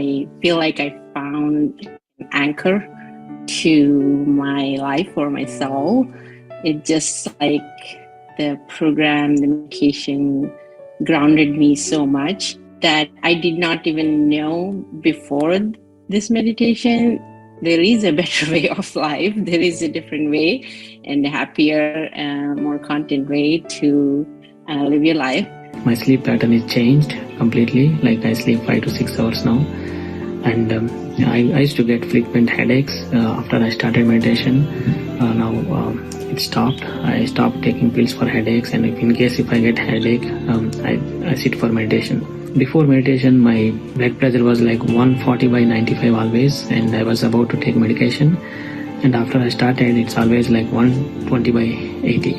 I feel like I found an anchor to my life or my soul. It just like the program, the medication grounded me so much that I did not even know before this meditation there is a better way of life. There is a different way and a happier, more content way to live your life. My sleep pattern is changed completely. Like I sleep 5 to 6 hours now. And I used to get frequent headaches after I started meditation. Now it stopped. I stopped taking pills for headaches, and if I get headache, I sit for meditation. Before meditation, my blood pressure was like 140 by 95 always, and I was about to take medication. And after I started, it's always like 120 by 80.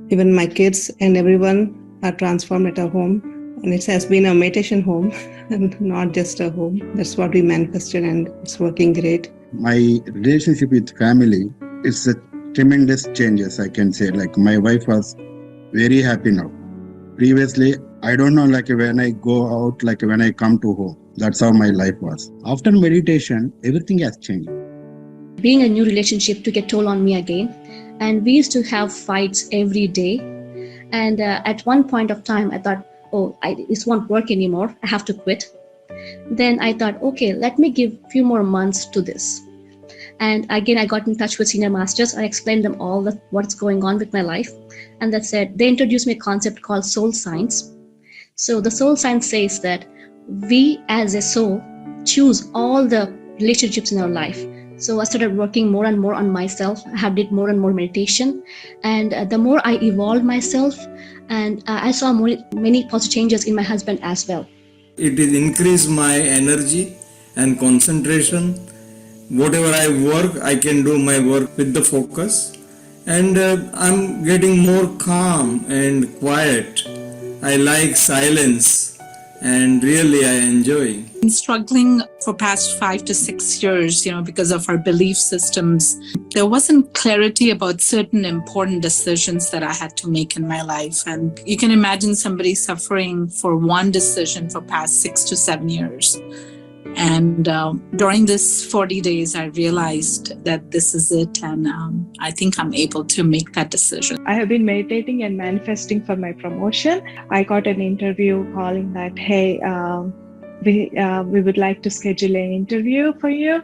Even my kids and everyone are transformed at our home, and it has been a meditation home and not just a home. That's what we manifested, and it's working great. My relationship with family is a tremendous changes, I can say. Like my wife was very happy now. Previously, I don't know, like when I go out, like when I come to home, that's how my life was. After meditation, everything has changed. Being a new relationship took a toll on me again, and we used to have fights every day. And at one point of time, I thought, this won't work anymore. I have to quit. Then I thought, okay, let me give a few more months to this. And again, I got in touch with senior masters. I explained them all what's going on with my life. And that said, they introduced me a concept called soul science. So the soul science says that we as a soul choose all the relationships in our life. So I started working more and more on myself. I have did more and more meditation. And the more I evolved myself, and I saw many positive changes in my husband as well. It is increased my energy and concentration. Whatever I work, I can do my work with the focus. And I'm getting more calm and quiet. I like silence, and really I enjoy. Been struggling for past 5 to 6 years, because of our belief systems. There wasn't clarity about certain important decisions that I had to make in my life. And you can imagine somebody suffering for one decision for past 6 to 7 years. And during this 40 days, I realized that this is it. And I think I'm able to make that decision. I have been meditating and manifesting for my promotion. I got an interview calling that, hey, we would like to schedule an interview for you.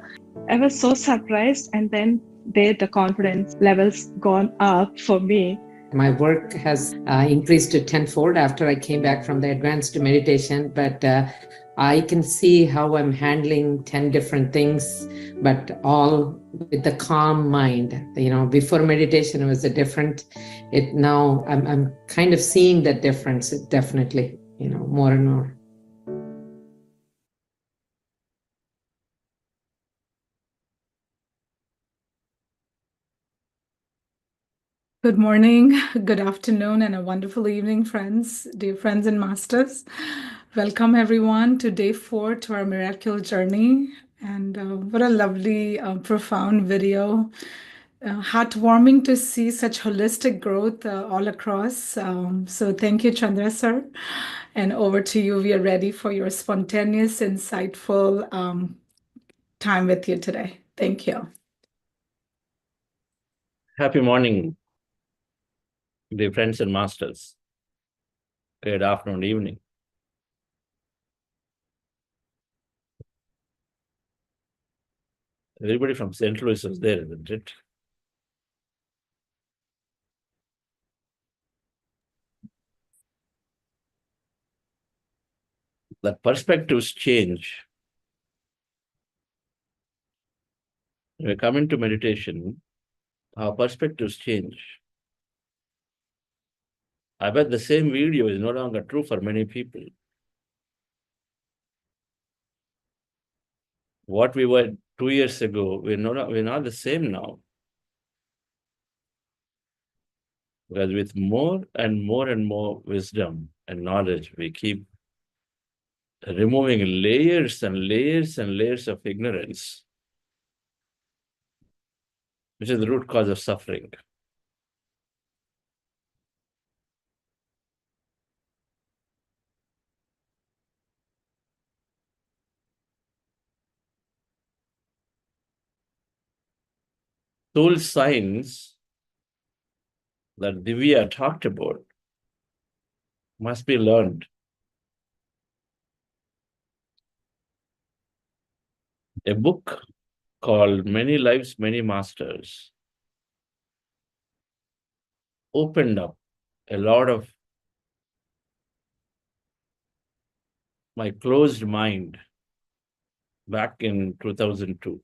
I was so surprised. And then the confidence levels gone up for me. My work has increased to tenfold after I came back from the advanced meditation, but I can see how I'm handling 10 different things, but all with the calm mind. Before meditation, it was a different. Now I'm kind of seeing that difference, definitely, more and more. Good morning, good afternoon, and a wonderful evening, friends, dear friends and masters. Welcome, everyone, to day 4 to our miracle journey. And what a lovely, profound video. Heartwarming to see such holistic growth all across. So thank you, Chandra, sir. And over to you. We are ready for your spontaneous, insightful time with you today. Thank you. Happy morning, dear friends and masters. Good afternoon, evening. Everybody from St. Louis is there, isn't it? That perspectives change. When we come into meditation, our perspectives change. I bet the same video is no longer true for many people. What we were 2 years ago, we're not the same now. Because with more and more wisdom and knowledge, we keep removing layers and layers of ignorance, which is the root cause of suffering. soul science that Divya talked about must be learned. A book called Many Lives, Many Masters opened up a lot of my closed mind back in 2002.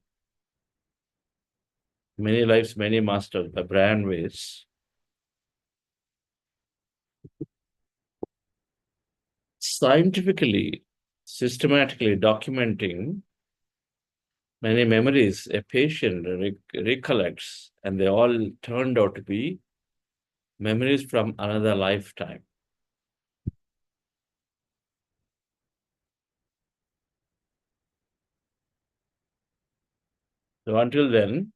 Many Lives, Many Masters by Brian Weiss. Scientifically, systematically documenting many memories a patient recollects, and they all turned out to be memories from another lifetime. So until then,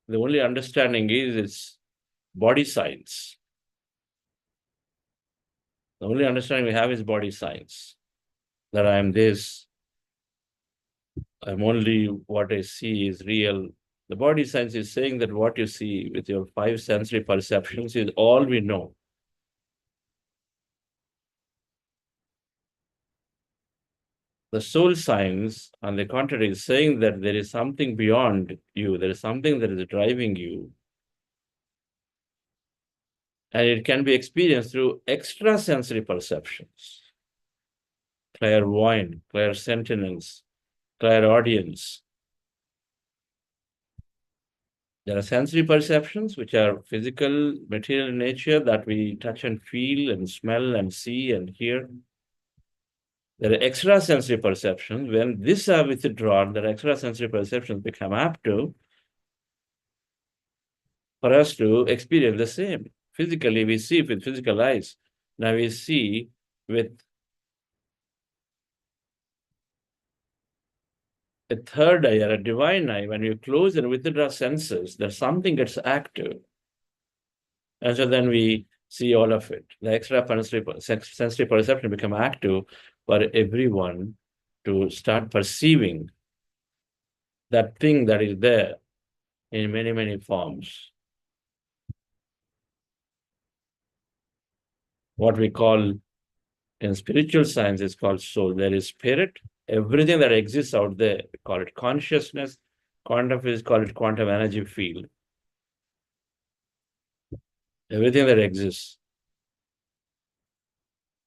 the only understanding is it's body science. The only understanding we have is body science. That I am this, I'm only what I see is real. The body science is saying that what you see with your 5 sensory perceptions is all we know. The soul science, on the contrary, is saying that there is something beyond you. There is something that is driving you. And it can be experienced through extrasensory perceptions. Clairvoyant, clairsentience, clairaudience. There are sensory perceptions, which are physical, material in nature, that we touch and feel and smell and see and hear. There are extrasensory perceptions. When these are withdrawn, the extrasensory perceptions become aptive for us to experience the same. Physically, we see with physical eyes. Now we see with a third eye or a divine eye. When you close and withdraw senses, that something gets active. And so then we see all of it. The extrasensory perception become active for everyone to start perceiving that thing that is there in many, many forms. What we call in spiritual science is called soul. There is spirit, everything that exists out there. We call it consciousness. Quantum physics call it quantum energy field. Everything that exists.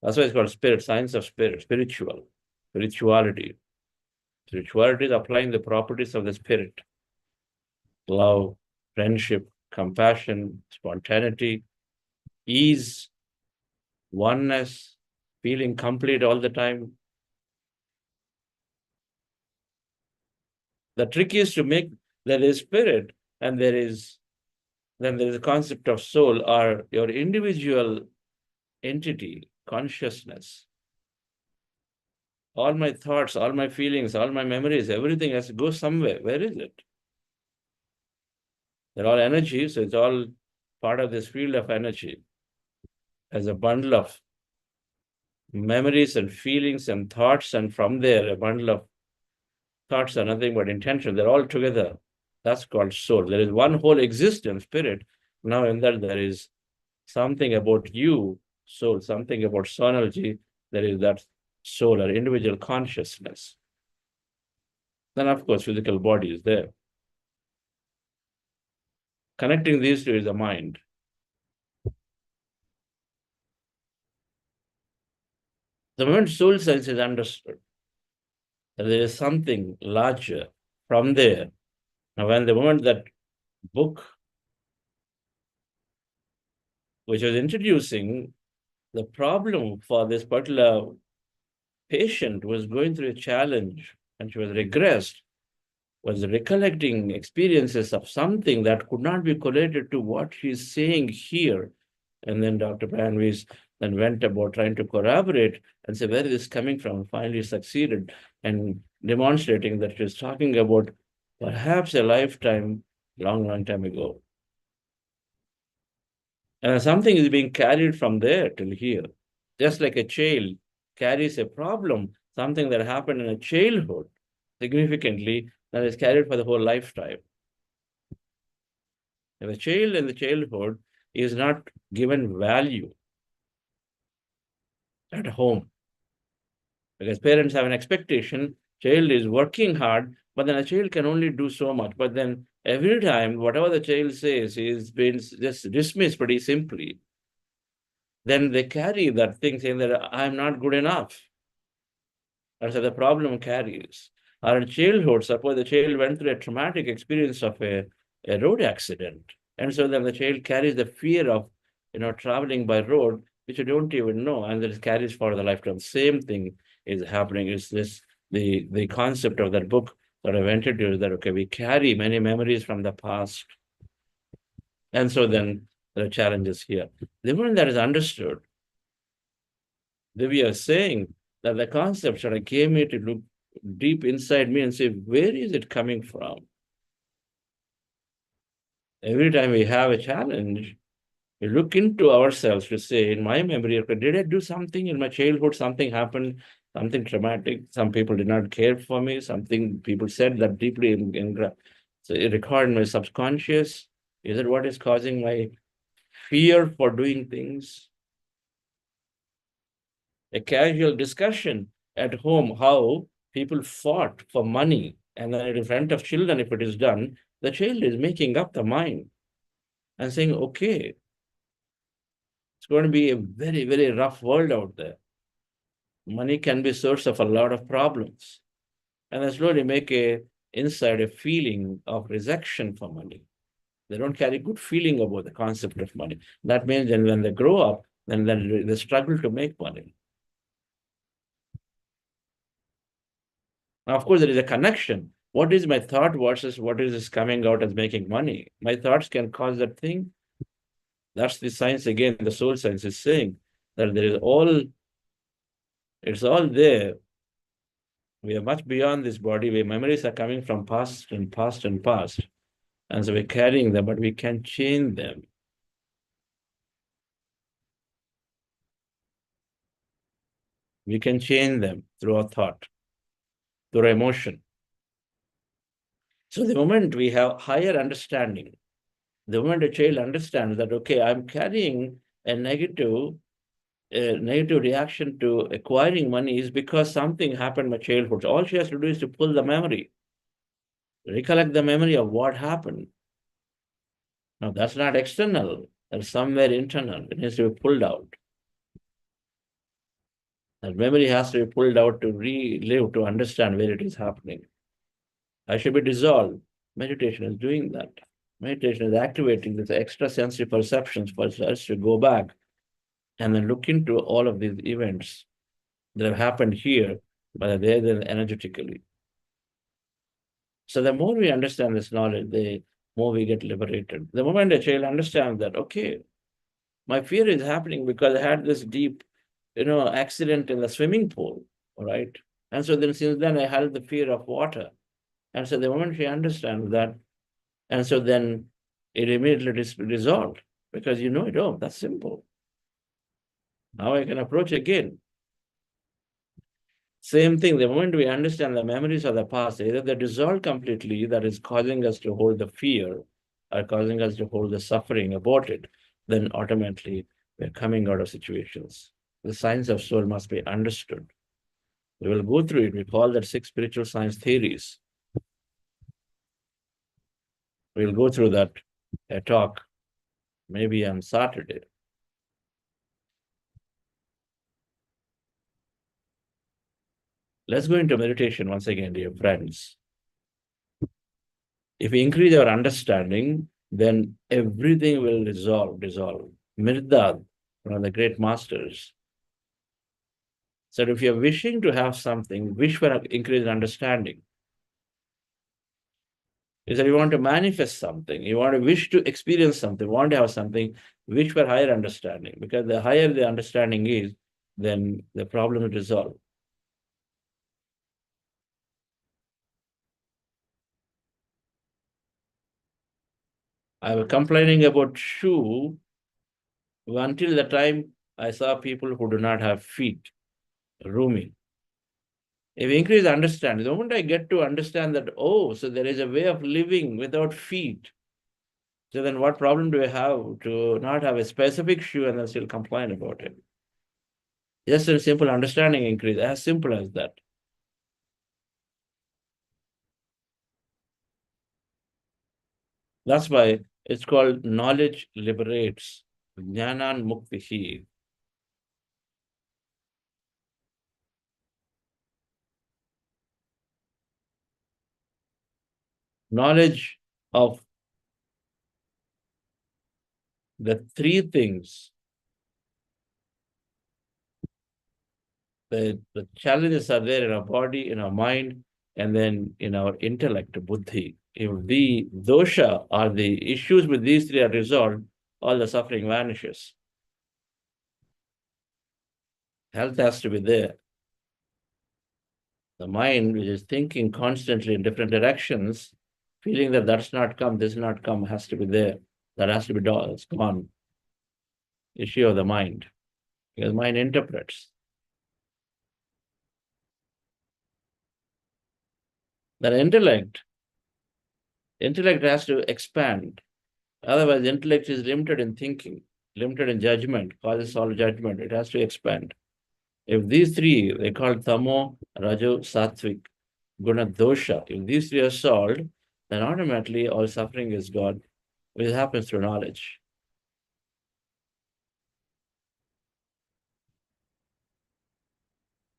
That's why it's called spirit, science of spirit, spirituality. Spirituality is applying the properties of the spirit. Love, friendship, compassion, spontaneity, ease, oneness, feeling complete all the time. The trick is to make there is spirit and then there is a concept of soul or your individual entity, consciousness. All my thoughts, all my feelings, all my memories, everything has to go somewhere. Where is it? They're all energy, so it's all part of this field of energy as a bundle of memories and feelings and thoughts, and from there, a bundle of thoughts are nothing but intention. They're all together. That's called soul. There is one whole existence, spirit. Now in that there is something about you, soul, something about sonology. There is that soul or individual consciousness. Then of course, physical body is there. Connecting these two is the mind. The moment soul science is understood, that there is something larger from there. Now, when the moment that book, which was introducing the problem for this particular patient who was going through a challenge and she was regressed, was recollecting experiences of something that could not be correlated to what she's saying here. And then Dr. Brian Weiss then went about trying to corroborate and say, where is this coming from? Finally succeeded and demonstrating that she's talking about perhaps a lifetime, long time ago. And something is being carried from there till here. Just like a child carries a problem, something that happened in a childhood, significantly, that is carried for the whole lifetime. If a child in the childhood is not given value at home, because parents have an expectation, child is working hard, but then a child can only do so much. But then every time, whatever the child says is being just dismissed pretty simply. Then they carry that thing saying that I'm not good enough. And so the problem carries. Or in childhood, suppose the child went through a traumatic experience of a road accident. And so then the child carries the fear of, traveling by road, which you don't even know, and that it carries for the lifetime. Same thing is happening. Is this the concept of that book that I've introduced, that, okay, we carry many memories from the past. And so then there are challenges here. The moment that is understood, we are saying that the concept sort of came here to look deep inside me and say, where is it coming from? Every time we have a challenge, we look into ourselves to say, in my memory, okay, did I do something in my childhood? Something happened, something traumatic. Some people did not care for me. Something people said that deeply so it recorded in my subconscious. Is it what is causing my fear for doing things? A casual discussion at home, how people fought for money, and then in front of children, if it is done, the child is making up the mind and saying, okay, it's going to be a very, very rough world out there. Money can be a source of a lot of problems. And they slowly make inside a feeling of rejection for money. They don't carry good feeling about the concept of money. That means then when they grow up, then they struggle to make money. Now, of course, there is a connection. What is my thought versus what is coming out as making money? My thoughts can cause that thing. That's the science again, the soul science is saying that it's all there. We are much beyond this body, where memories are coming from past and past and past. And so we're carrying them, but we can change them. We can change them through our thought, through our emotion. So the moment we have higher understanding, the moment a child understands that, okay, I'm carrying a negative reaction to acquiring money is because something happened in my childhood. So all she has to do is to pull the memory, recollect the memory of what happened. Now, that's not external. That's somewhere internal. It needs to be pulled out. That memory has to be pulled out to relive, to understand where it is happening. I should be dissolved. Meditation is doing that. Meditation is activating these extra sensory perceptions for us to go back and then look into all of these events that have happened here, but they're there energetically. So the more we understand this knowledge, the more we get liberated. The moment a child understands that, okay, my fear is happening because I had this deep, accident in the swimming pool, all right? And so then since then I had the fear of water. And so the moment she understands that, and so then it immediately is resolved because that's simple. Now I can approach again. Same thing, the moment we understand the memories of the past, either they dissolve completely, that is causing us to hold the fear or causing us to hold the suffering about it, then automatically we're coming out of situations. The science of soul must be understood. We will go through it. We call that 6 spiritual science theories. We'll go through that talk maybe on Saturday. Let's go into meditation once again, dear friends. If we increase our understanding, then everything will dissolve. Mirdad, one of the great masters, said if you're wishing to have something, wish for increased understanding. He said you want to manifest something, you want to wish to experience something, want to have something, wish for higher understanding. Because the higher the understanding is, then the problem is resolved. I was complaining about shoe until the time I saw people who do not have feet, roaming. If we increase understanding, the moment I get to understand that, so there is a way of living without feet. So then what problem do we have to not have a specific shoe and then still complain about it? Just a simple understanding increase, as simple as that. That's why it's called knowledge liberates. Jnanan muktihi. Knowledge of the three things. The challenges are there in our body, in our mind, and then in our intellect, buddhi. If the dosha or the issues with these three are resolved, all the suffering vanishes. Health has to be there. The mind, which is thinking constantly in different directions, feeling that that's not come, this not come, has to be there. That has to be done. It's gone. Issue of the mind. Because mind interprets. That intellect has to expand. Otherwise, intellect is limited in thinking, limited in judgment, causes all judgment. It has to expand. If these three, they call tamo, rajo, sattvic, guna, dosha, if these three are solved, then automatically all suffering is gone, which happens through knowledge.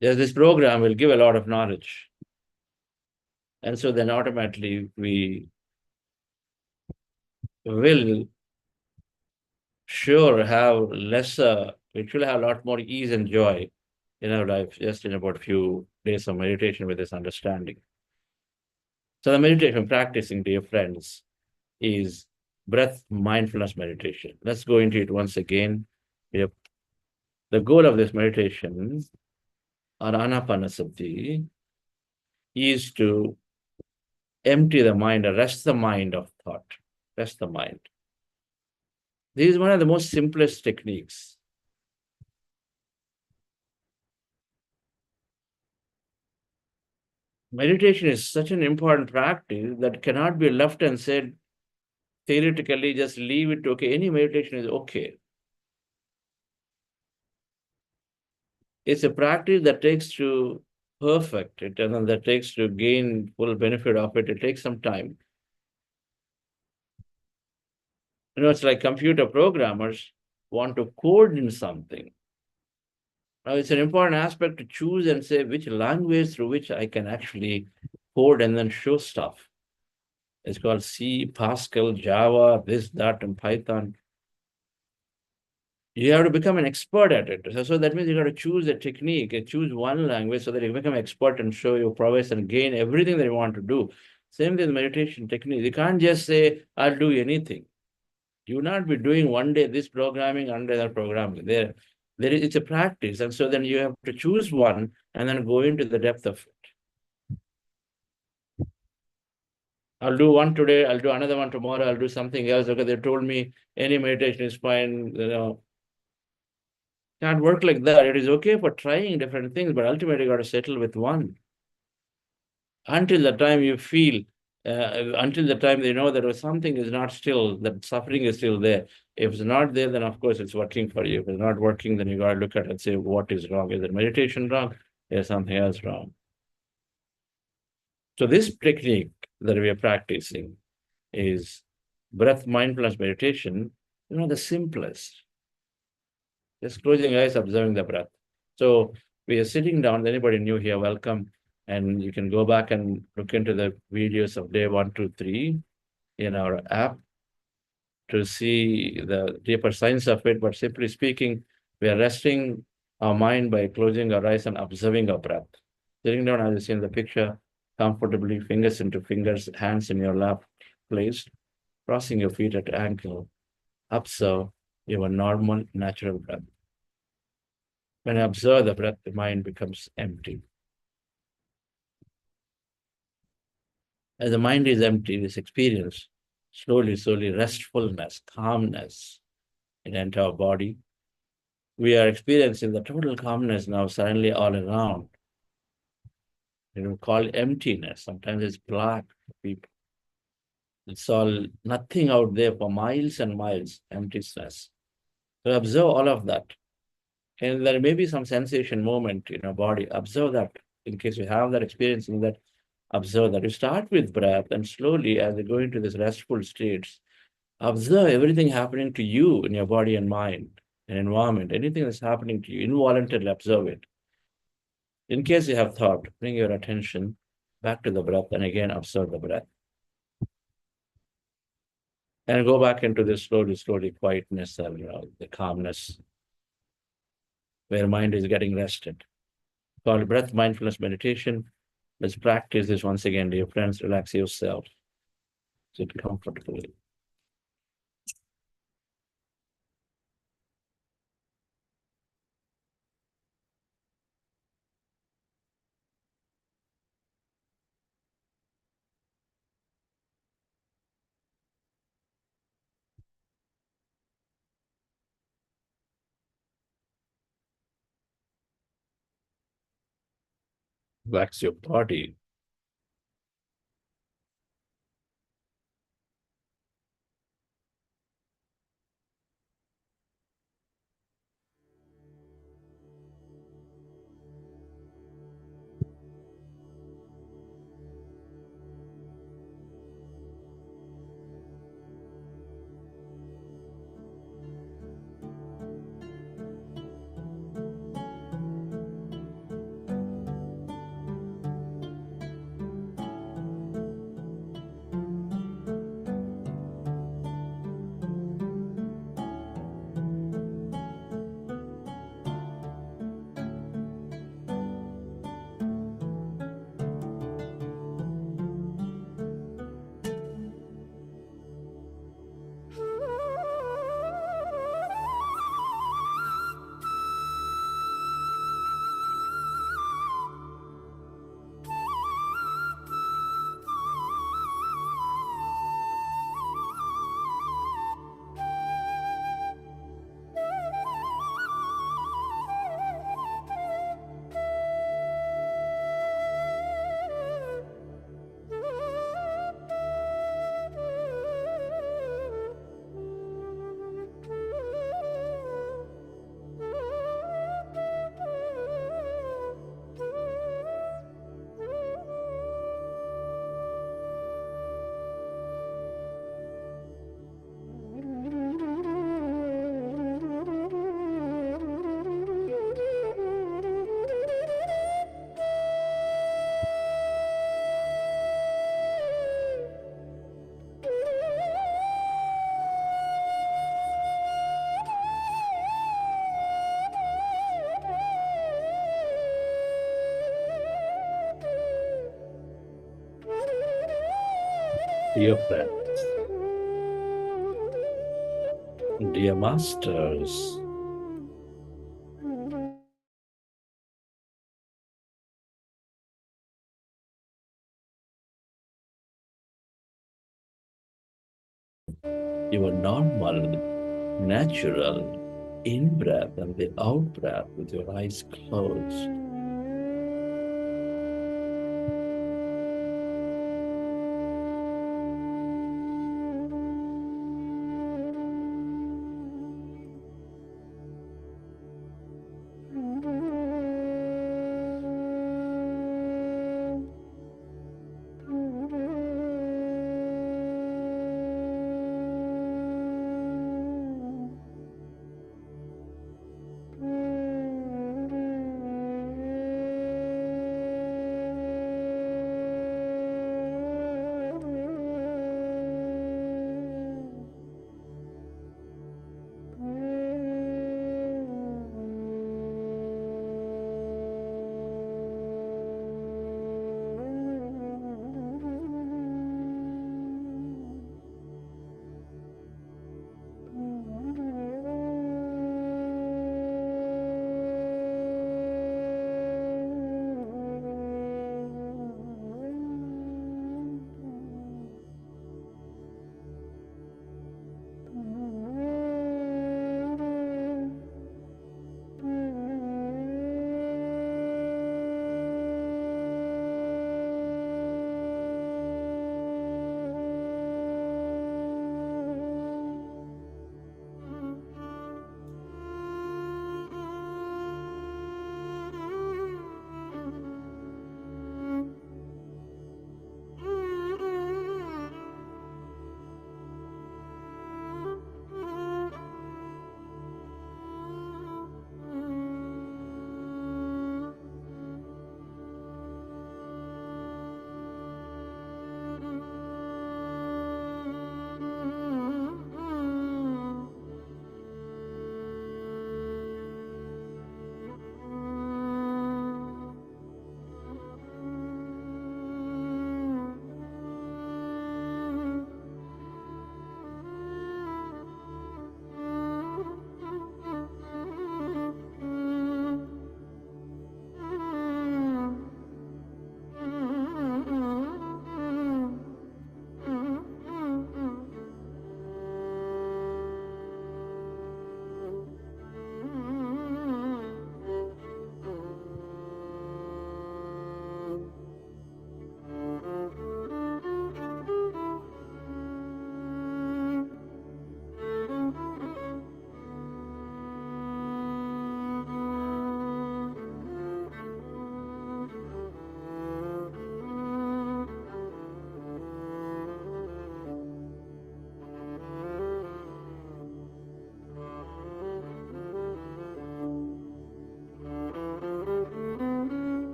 This program will give a lot of knowledge. And so then automatically we will sure have lesser, we will have a lot more ease and joy in our life just in about a few days of meditation with this understanding. So the meditation practicing, dear friends, is breath mindfulness meditation. Let's go into it once again. Yep. The goal of this meditation, or anapanasati, is to empty the mind, arrest the mind of thought, rest the mind. This is one of the most simplest techniques. Meditation is such an important practice that cannot be left and said, theoretically, just leave it, okay, any meditation is okay. It's a practice that takes to perfect it, and then that takes to gain full benefit of it. It takes some time. You know, it's like computer programmers want to code in something. Now, it's an important aspect to choose and say which language through which I can actually code and then show stuff. It's called C, Pascal, Java, this, that, and Python. You have to become an expert at it. So that means you got to choose a technique and choose one language so that you become expert and show your prowess and gain everything that you want to do. Same with meditation technique. You can't just say, I'll do anything. You will not be doing one day this programming, another that programming. It's a practice. And so then you have to choose one and then go into the depth of it. I'll do one today, I'll do another one tomorrow, I'll do something else. Okay, they told me any meditation is fine, you know. Can't work like that. It is okay for trying different things, but ultimately you got to settle with one. Until the time you feel, until the time they know that something is not still, that suffering is still there. If it's not there, then of course it's working for you. If it's not working, then you got to look at it and say, what is wrong? Is the meditation wrong? Is something else wrong? So this technique that we are practicing is breath mindfulness meditation, you know, the simplest. Just closing your eyes, observing the breath. So we are sitting down. Anybody new here, welcome. And you can go back and look into the videos of day 1, 2, 3 in our app to see the deeper science of it. But simply speaking, we are resting our mind by closing our eyes and observing our breath. Sitting down, as you see in the picture, comfortably, fingers into fingers, hands in your lap placed, crossing your feet at ankle. Observe your normal, natural breath. When you observe the breath, the mind becomes empty. As the mind is empty, this experience, slowly, restfulness, calmness in the entire body. We are experiencing the total calmness now suddenly all around. You know, called emptiness. Sometimes it's black for people. It's all nothing out there for miles and miles, emptiness. So observe all of that. And there may be some sensation moment in your body. Observe that in case you have that experience in that. Observe that. You start with breath and slowly as you go into this restful states, observe everything happening to you in your body and mind and environment. Anything that's happening to you, involuntarily observe it. In case you have thought, bring your attention back to the breath and again observe the breath. And go back into this slowly quietness and the calmness where mind is getting rested. Called breath mindfulness meditation. Let's practice this once again, dear friends. Relax yourself. Sit comfortably. Relax your body. Dear friends, dear masters, your normal, natural in-breath and the out-breath with your eyes closed.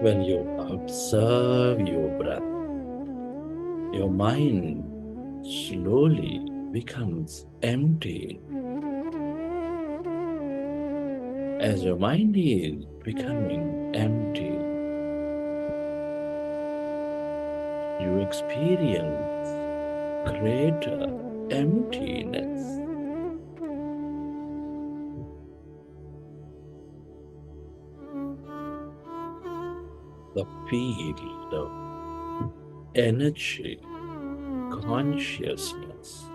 When you observe your breath, your mind slowly becomes empty. As your mind is becoming empty, you experience greater emptiness. The field of energy, consciousness,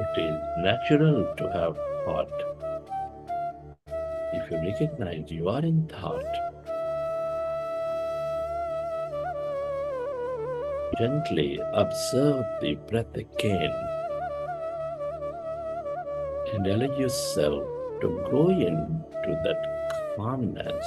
it is natural to have thought. If you recognize you are in thought, gently observe the breath again and allow yourself to go into that calmness.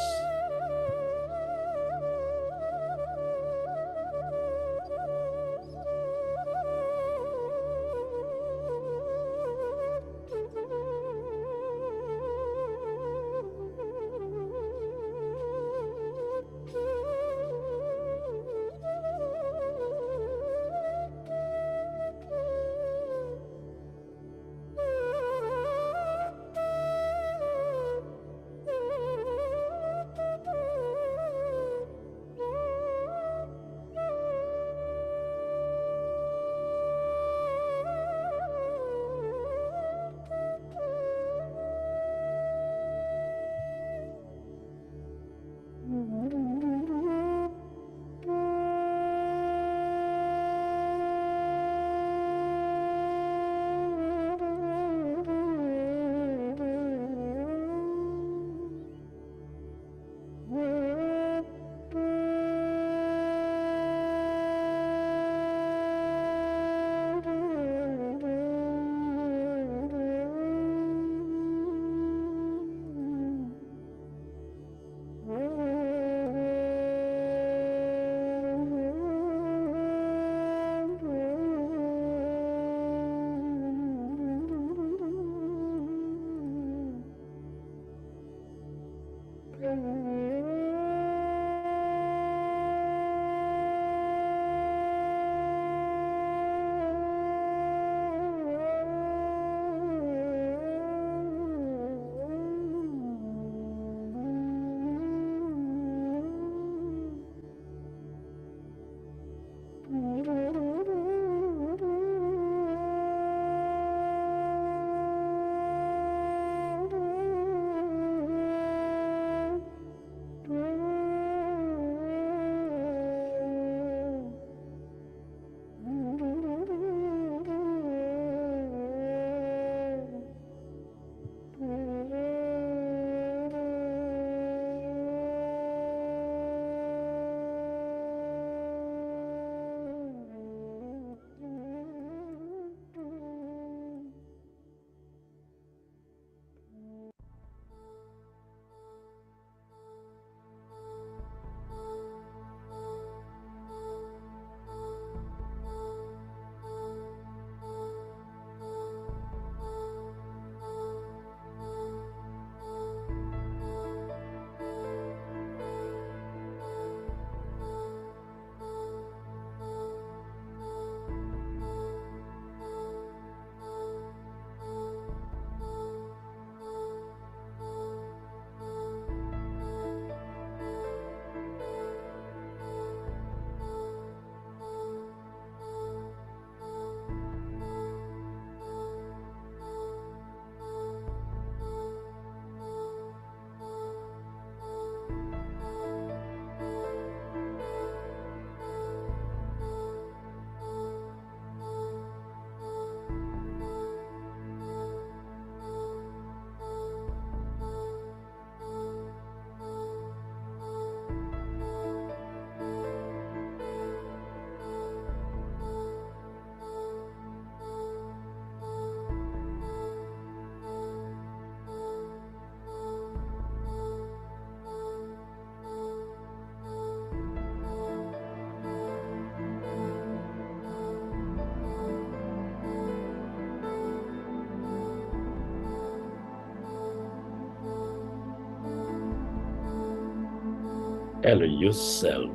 Allow yourself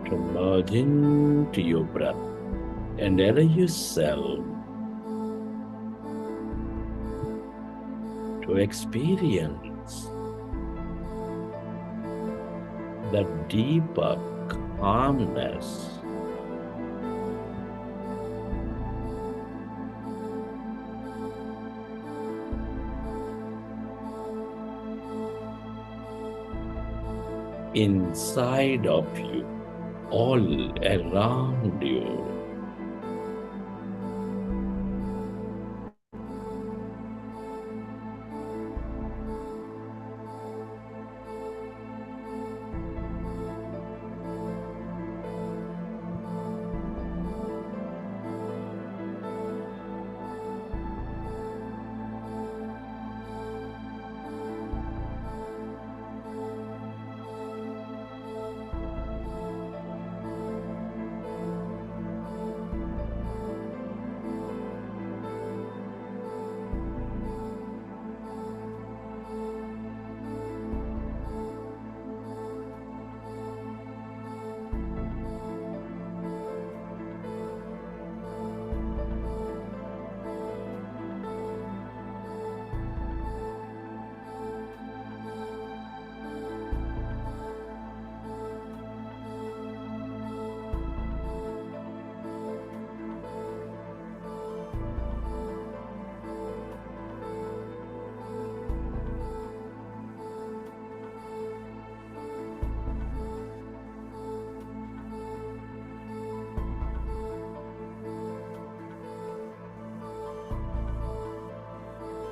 to merge into your breath and allow yourself to experience that deeper calmness. Inside of you, all around you.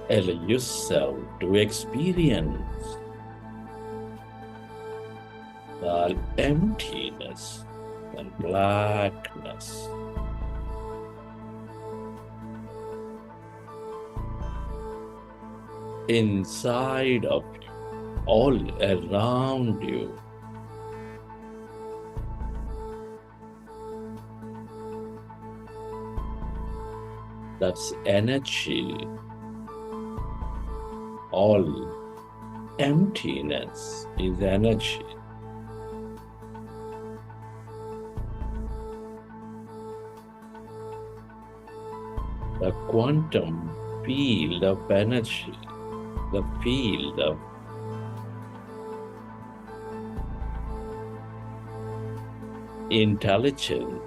Allow yourself to experience the emptiness and blackness. Inside of you, all around you. That's energy. All emptiness is energy. The quantum field of energy, the field of intelligence,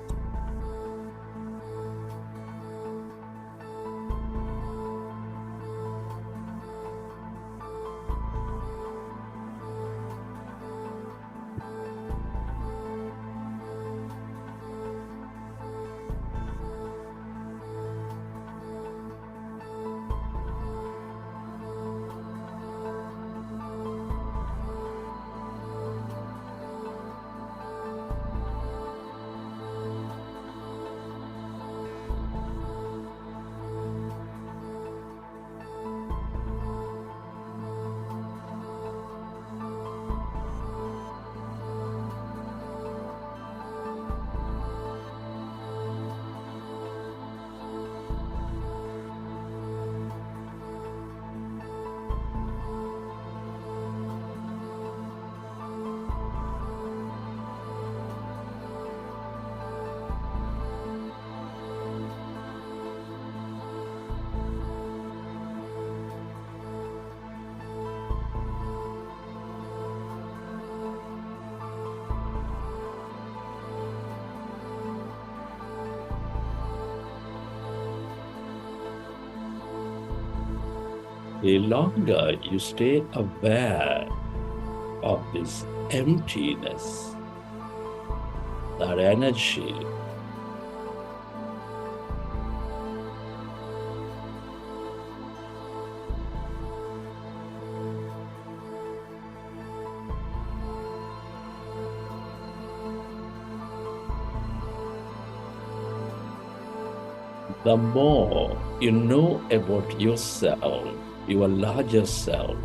the longer you stay aware of this emptiness, that energy, the more you know about yourself, your larger self,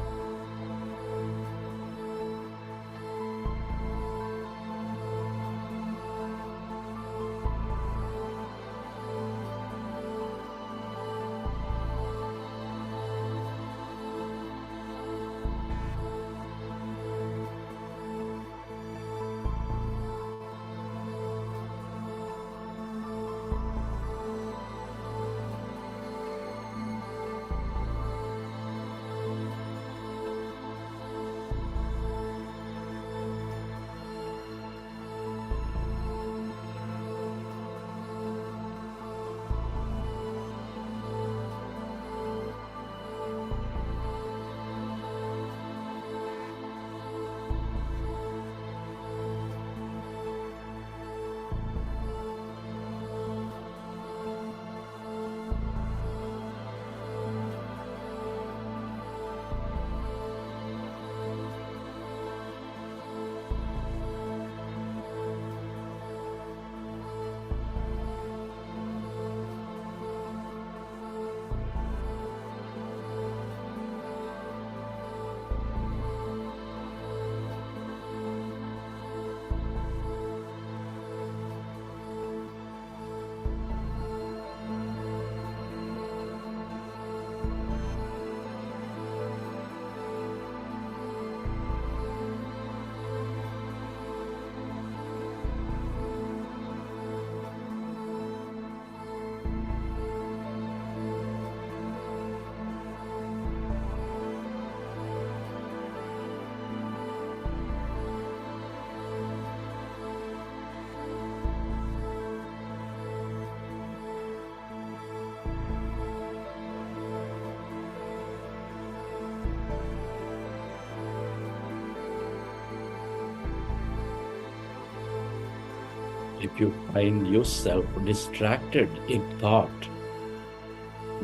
If you find yourself distracted in thought,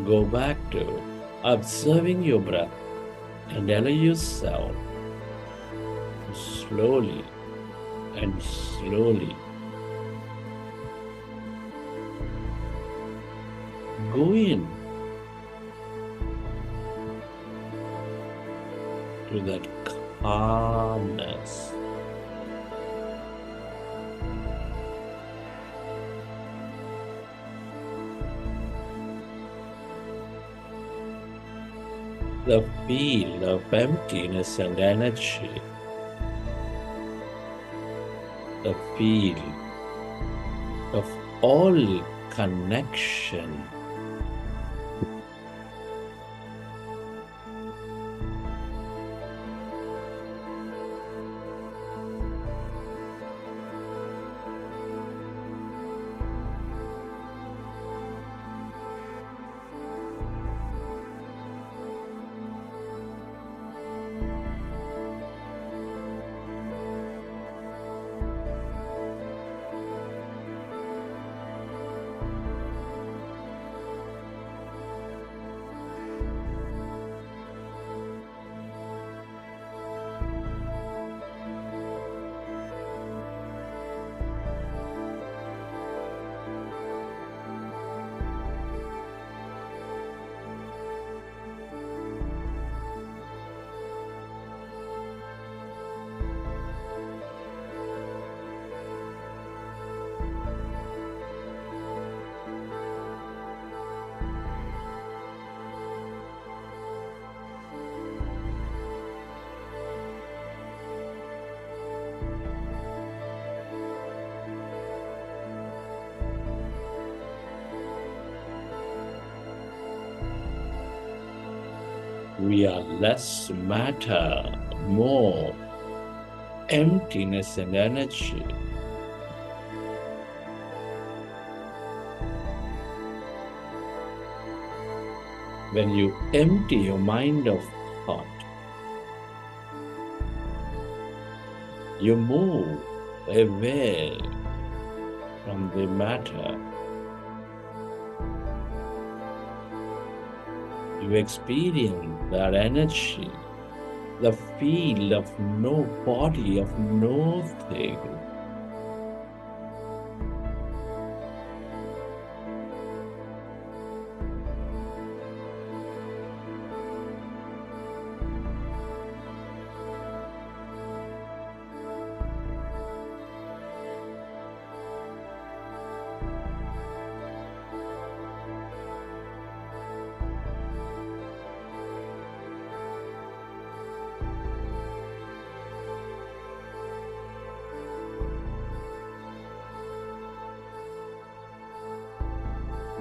go back to observing your breath and allow yourself slowly and slowly go in to that calmness. The feel of emptiness and energy, the feel of all connection. We are less matter, more emptiness and energy. When you empty your mind of thought, you move away from the matter. You experience that energy, the feel of no body, of nothing.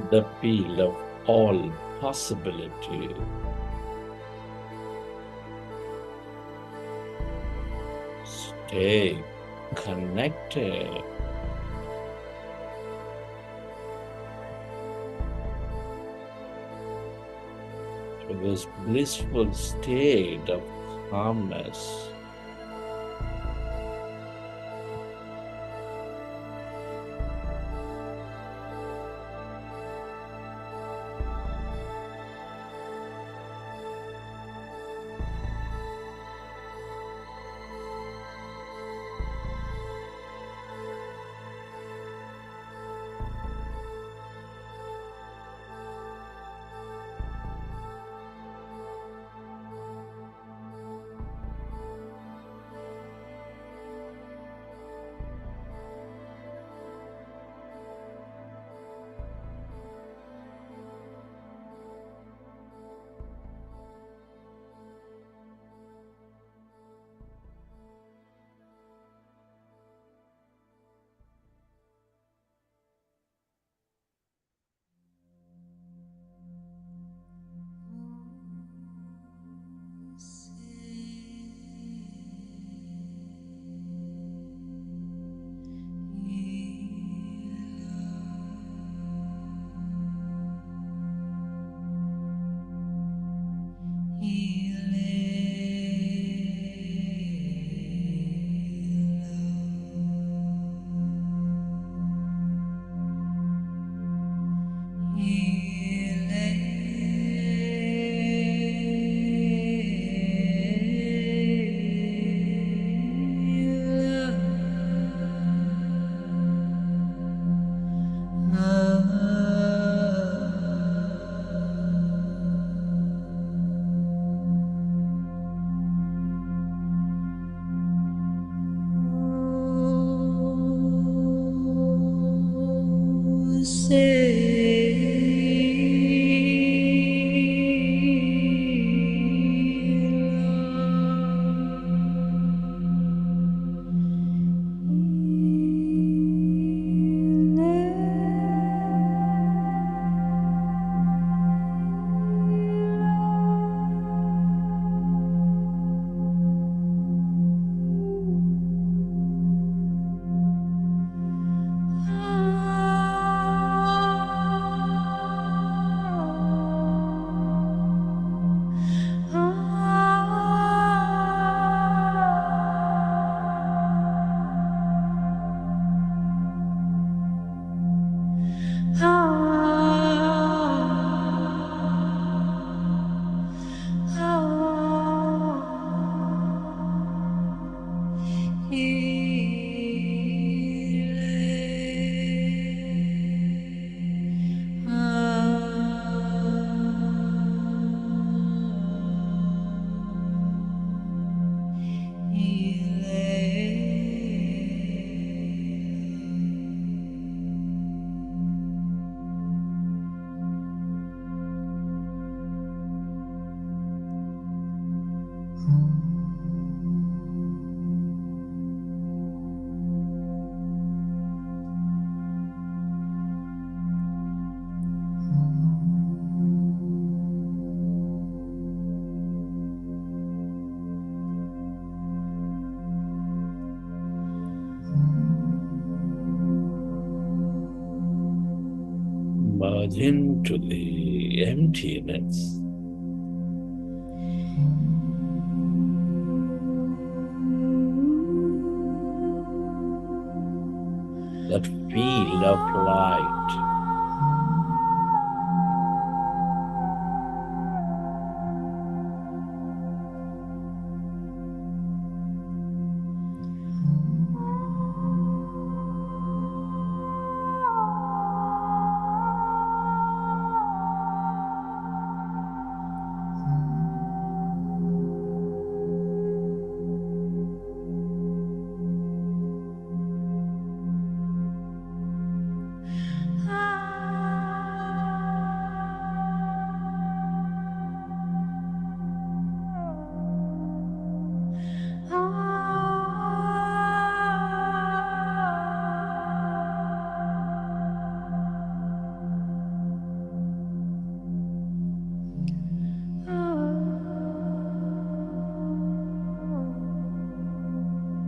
The feel of all possibility. Stay connected. To this blissful state of calmness. Merge into the emptiness. That field of light.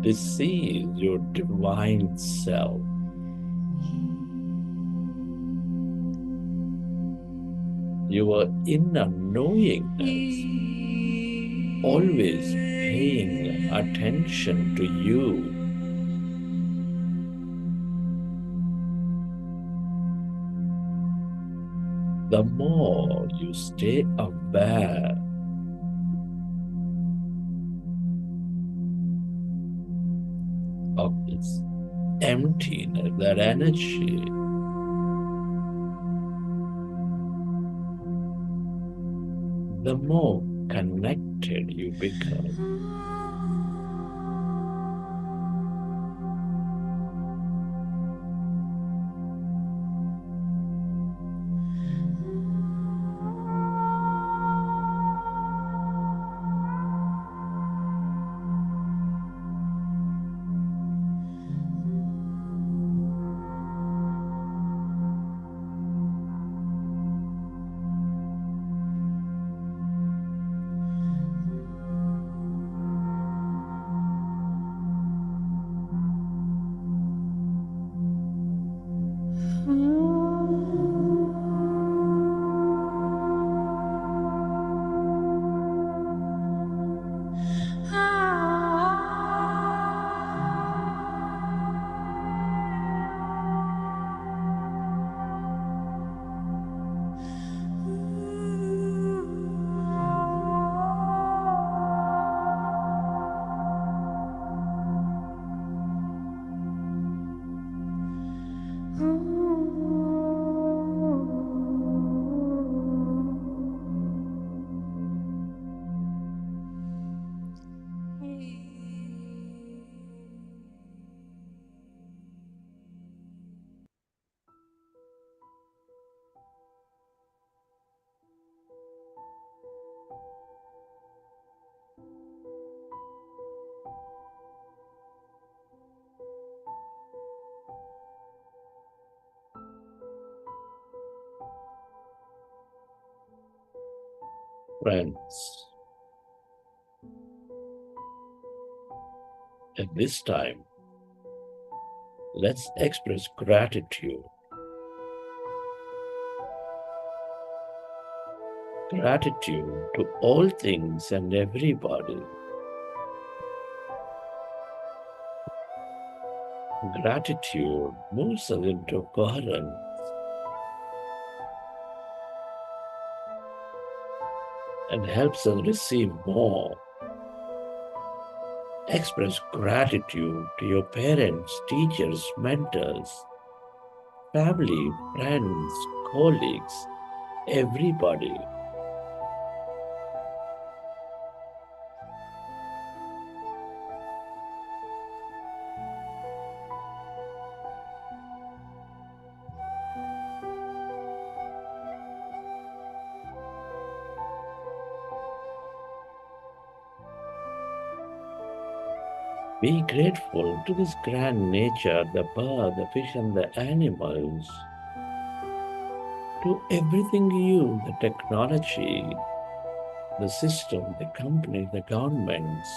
This is your divine self. Your inner knowingness, always paying attention to you. The more you stay aware of this emptiness, that energy, the more connected you become. Friends, at this time, let's express gratitude. Gratitude to all things and everybody. Gratitude moves us into coherence. And helps us receive more. Express gratitude to your parents, teachers, mentors, family, friends, colleagues, everybody. Be grateful to this grand nature, the bird, the fish, and the animals, to everything you, the technology, the system, the company, the governments.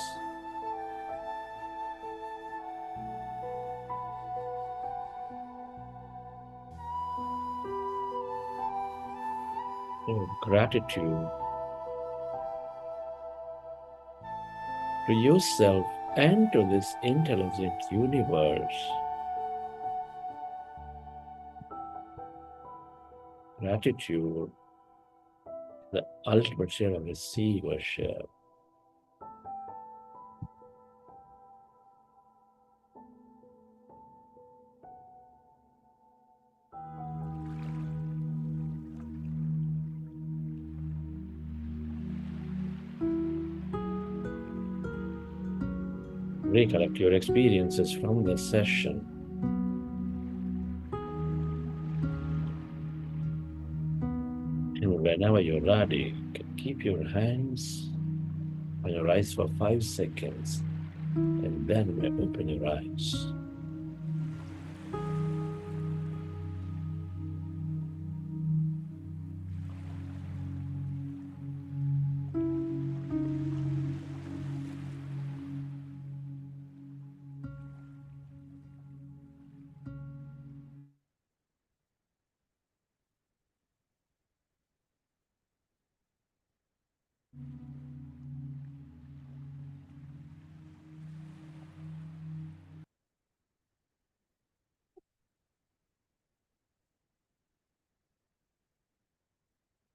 Oh, gratitude to yourself and to this intelligent universe. Gratitude, the ultimate share of receivership. Recollect your experiences from the session. And whenever you're ready, you can keep your hands on your eyes for 5 seconds, and then open your eyes.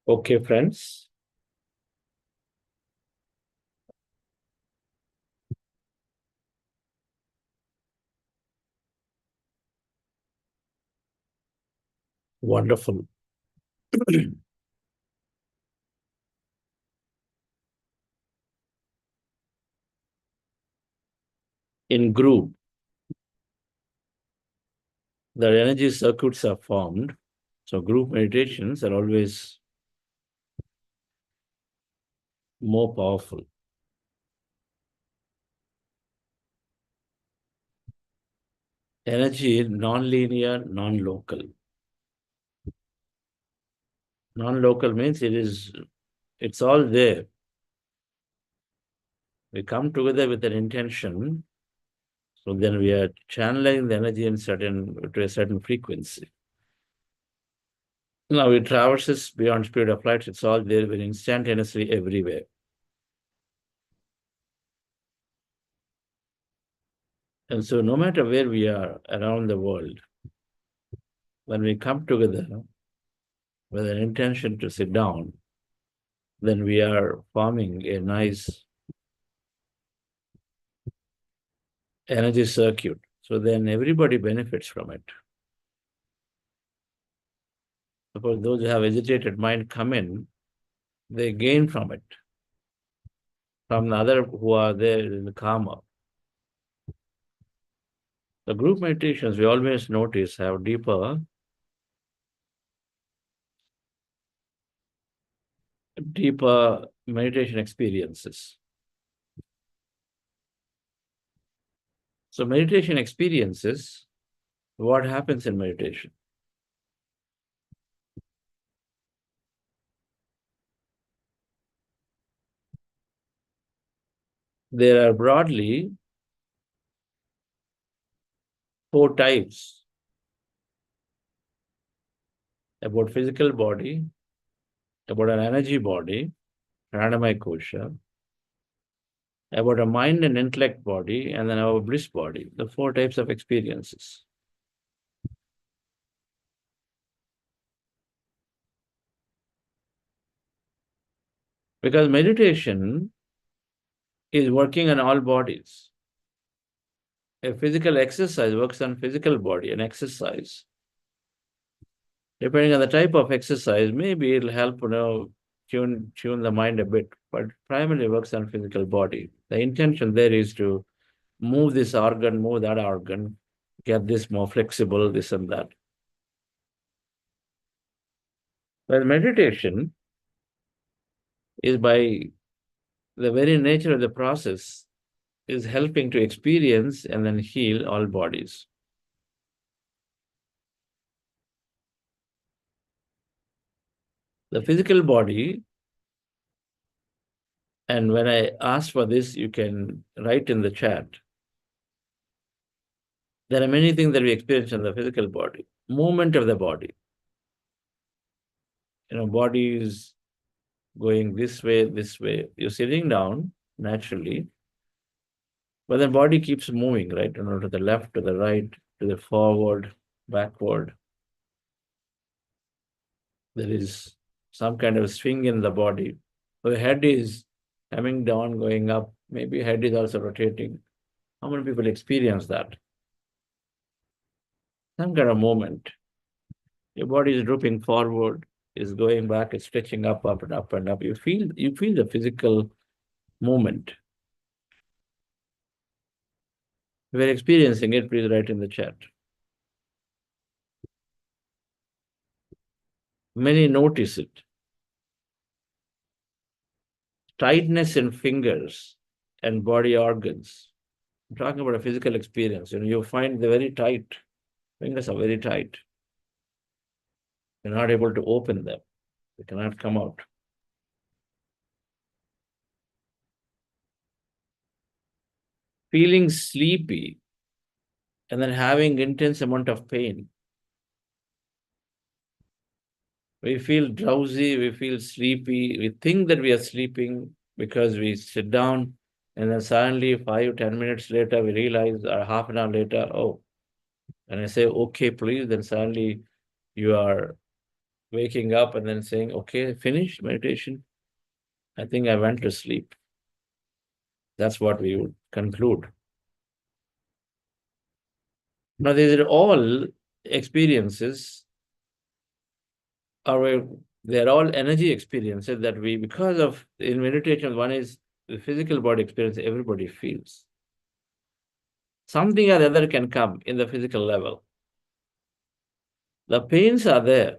Okay, friends. Wonderful. In group, the energy circuits are formed. So group meditations are always more powerful. Energy is non-linear, non-local. Non-local means it's all there. We come together with an intention, so then we are channeling the energy to a certain frequency. Now it traverses beyond speed of light. It's all there very instantaneously everywhere. And so no matter where we are around the world, when we come together with an intention to sit down, then we are forming a nice energy circuit. So then everybody benefits from it. Suppose those who have agitated mind come in, they gain from it. From the other who are there in the karma. The group meditations we always notice have deeper meditation experiences. So meditation experiences, what happens in meditation? there are broadly 4 types about physical body, about an energy body, Pranamaya Kosha, about a mind and intellect body, and then our bliss body, the 4 types of experiences. Because meditation is working on all bodies. A physical exercise works on physical body and exercise. Depending on the type of exercise, maybe it'll help, tune the mind a bit, but primarily works on physical body. The intention there is to move this organ, move that organ, get this more flexible, this and that. But meditation is, by the very nature of the process, is helping to experience and then heal all bodies. The physical body, and when I ask for this, you can write in the chat. There are many things that we experience in the physical body. Movement of the body. Body is going this way. You're sitting down naturally, but the body keeps moving, right? To the left, to the right, to the forward, backward. There is some kind of swing in the body. The head is coming down, going up. Maybe head is also rotating. How many people experience that? Some kind of movement. Your body is drooping forward, is going back, it's stretching up and up and up. You feel the physical movement. If you're experiencing it, please write in the chat. Many notice it. Tightness in fingers and body organs. I'm talking about a physical experience. You find they're very tight. Fingers are very tight. You're not able to open them. They cannot come out. Feeling sleepy and then having intense amount of pain. We feel drowsy, we feel sleepy, we think that we are sleeping because we sit down and then suddenly 5-10 minutes later we realize, or half an hour later, oh, and I say, okay, please, then suddenly you are waking up and then saying, okay, finished meditation. I think I went to sleep. That's what we would conclude. Now, these are all experiences, they're all energy experiences that we, because of, in meditation, one is the physical body experience everybody feels. Something or the other can come in the physical level. The pains are there.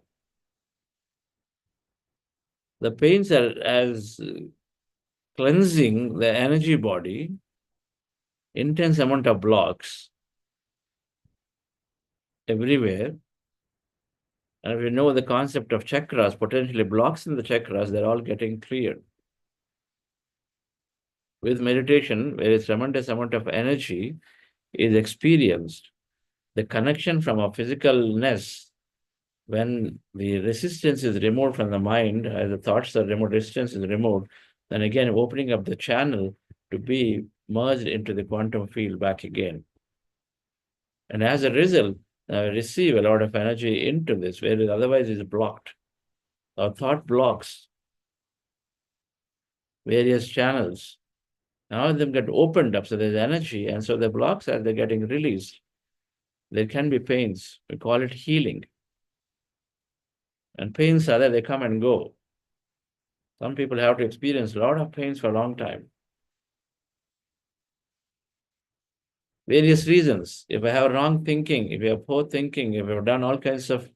The pains are as cleansing the energy body, intense amount of blocks everywhere. And if you know the concept of chakras, potentially blocks in the chakras, they're all getting cleared. With meditation, where a tremendous amount of energy is experienced, the connection from a physicalness, when the resistance is removed from the mind, as the thoughts are removed, resistance is removed, then again opening up the channel to be merged into the quantum field back again. And as a result, receive a lot of energy into this, whereas otherwise is blocked. Our thought blocks various channels. Now them get opened up, so there's energy, and so the blocks, as they're getting released, there can be pains. We call it healing. And pains are there, they come and go. Some people have to experience a lot of pains for a long time. Various reasons. If I have wrong thinking, if you have poor thinking, if you have done all kinds of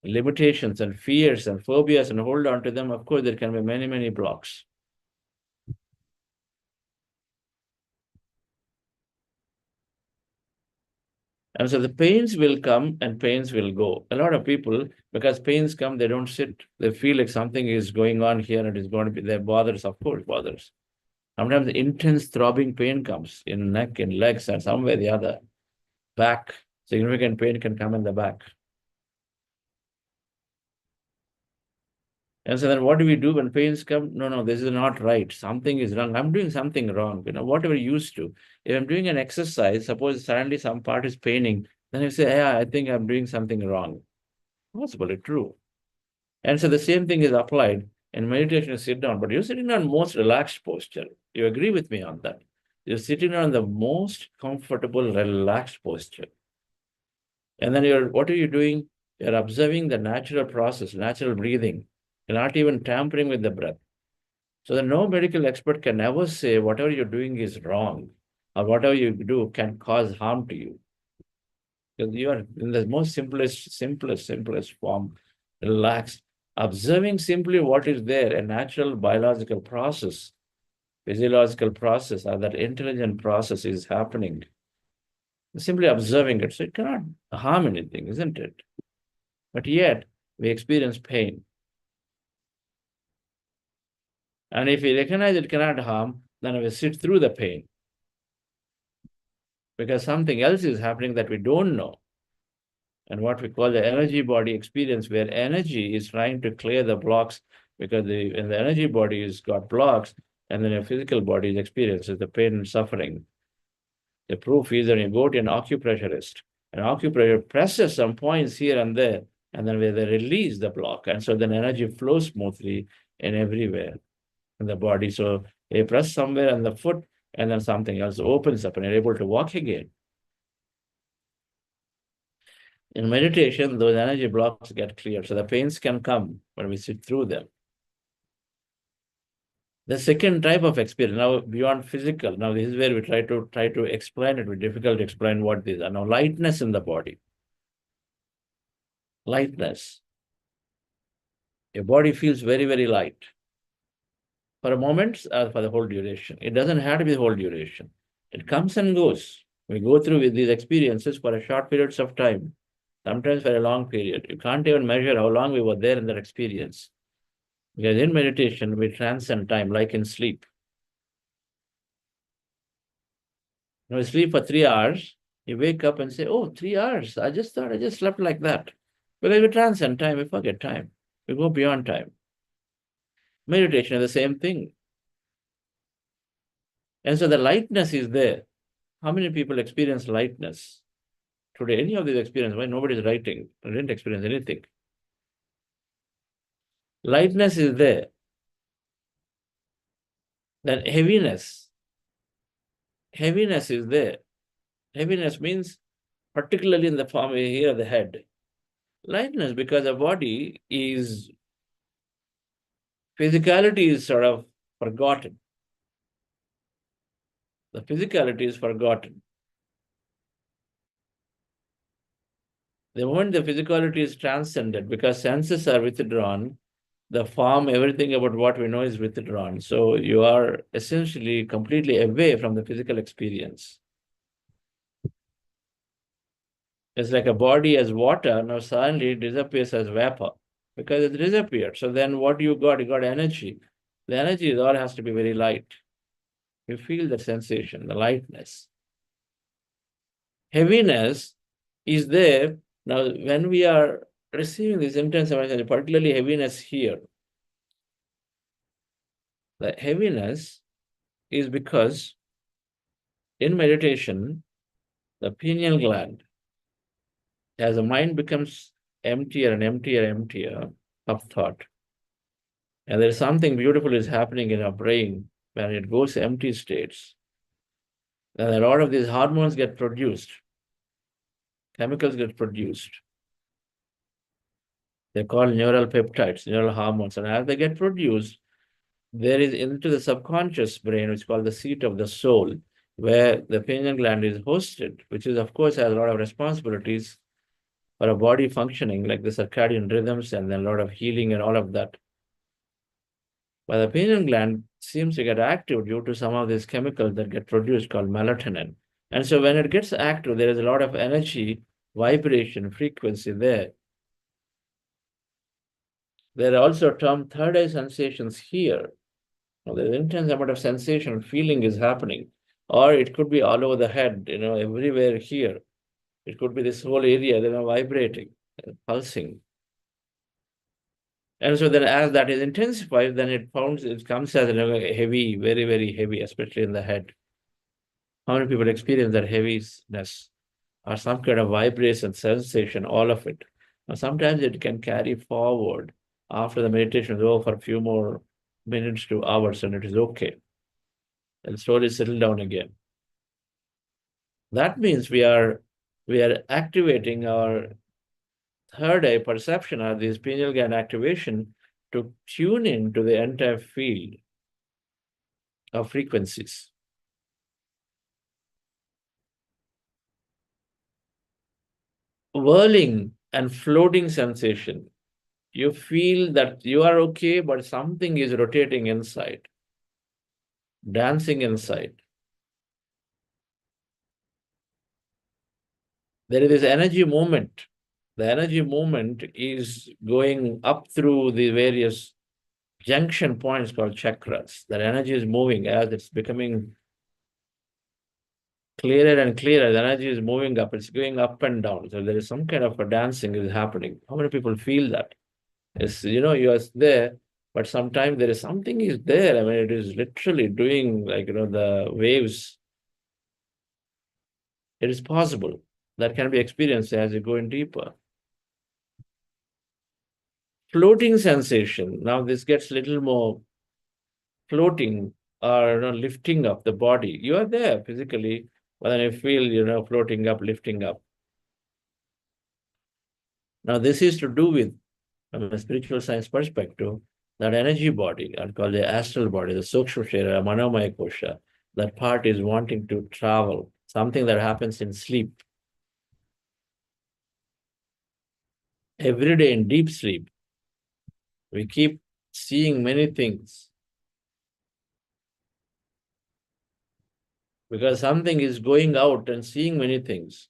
limitations and fears and phobias and hold on to them, of course, there can be many, many blocks. And so the pains will come and pains will go. A lot of people, because pains come, they don't sit. They feel like something is going on here and it's going to be, there bothers, of course, bothers. Sometimes intense throbbing pain comes in neck, in legs, and somewhere the other. Back, significant pain can come in the back. And so then what do we do when pains come? No, this is not right. Something is wrong. I'm doing something wrong. Whatever you used to. If I'm doing an exercise, suppose suddenly some part is paining, then you say, yeah, I think I'm doing something wrong. Possibly true. And so the same thing is applied in meditation. You sit down, but you're sitting on most relaxed posture. You agree with me on that? You're sitting on the most comfortable, relaxed posture. And then what are you doing? You're observing the natural process, natural breathing. You're not even tampering with the breath. So that no medical expert can ever say whatever you're doing is wrong or whatever you do can cause harm to you. Because you are in the most simplest form, relaxed, observing simply what is there, a natural biological process, physiological process, or that intelligent process is happening. Simply observing it. So it cannot harm anything, isn't it? But yet, we experience pain. And if we recognize it cannot harm, then we sit through the pain. Because something else is happening that we don't know. And what we call the energy body experience, where energy is trying to clear the blocks, because when the energy body has got blocks, and then your physical body experiences the pain and suffering. The proof is that you go to an acupressurist, and acupressure presses some points here and there, and then they release the block. And so then energy flows smoothly and everywhere in the body. So they press somewhere on the foot, and then something else opens up, and you're able to walk again. In meditation, those energy blocks get cleared. So the pains can come when we sit through them. The second type of experience, now beyond physical, now this is where we try to explain it. It's difficult to explain what these are. Now, lightness in the body. Lightness. Your body feels very, very light. For a moment or for the whole duration. It doesn't have to be the whole duration. It comes and goes. We go through with these experiences for a short periods of time, sometimes for a long period. You can't even measure how long we were there in that experience. Because in meditation, we transcend time like in sleep. When we sleep for 3 hours, you wake up and say, oh, 3 hours. I just thought I just slept like that. Because we transcend time, we forget time. We go beyond time. Meditation is the same thing. And so the lightness is there. How many people experience lightness? Today, any of these experiences, why nobody's writing? I didn't experience anything. Lightness is there. Then heaviness. Heaviness is there. Heaviness means particularly in the form here of the head. Lightness, because the body is, physicality is sort of forgotten. The physicality is forgotten. The moment the physicality is transcended, because senses are withdrawn, the form, everything about what we know is withdrawn. So you are essentially completely away from the physical experience. It's like a body as water, now suddenly it disappears as vapor because it disappeared. So then what you got? You got energy. The energy all has to be very light. You feel the sensation, the lightness. Heaviness is there. Now, when we are receiving this intense emotion, particularly heaviness here, the heaviness is because in meditation, the pineal gland, as the mind becomes emptier and emptier of thought, and there's something beautiful is happening in our brain when it goes empty states, then a lot of these hormones get produced, chemicals get produced. They're called neural peptides, neural hormones, and as they get produced, there is into the subconscious brain, which is called the seat of the soul, where the pineal gland is hosted, which is, of course, has a lot of responsibilities for a body functioning, like the circadian rhythms and then a lot of healing and all of that. But the pineal gland seems to get active due to some of these chemicals that get produced called melatonin. And so when it gets active, there is a lot of energy, vibration, frequency there. There are also termed third eye sensations here. There's intense amount of sensation, feeling is happening. Or it could be all over the head, everywhere here. It could be this whole area, vibrating, pulsing. And so then as that is intensified, then it comes as heavy, very, very heavy, especially in the head. How many people experience that heaviness or some kind of vibration, sensation, all of it? Now, sometimes it can carry forward after the meditation is over for a few more minutes to hours, and it is okay. And slowly settle down again. That means we are activating our third eye perception or this pineal gland activation to tune in to the entire field of frequencies. Whirling and floating sensation. You feel that you are okay, but something is rotating inside, dancing inside. There is this energy movement. The energy movement is going up through the various junction points called chakras. That energy is moving as it's becoming clearer and clearer. The energy is moving up. It's going up and down. So there is some kind of a dancing is happening. How many people feel that? It's, you are there, but sometimes there is something is there. I mean, it is literally doing the waves. It is possible. That can be experienced as you go in deeper. Floating sensation. Now this gets a little more floating or lifting up the body. You are there physically, but then you feel, floating up, lifting up. Now this is to do with, from a spiritual science perspective, that energy body, I'll call the astral body, the Sukshma Sharira, Manomaya Kosha, that part is wanting to travel, something that happens in sleep. Every day in deep sleep, we keep seeing many things. Because something is going out and seeing many things.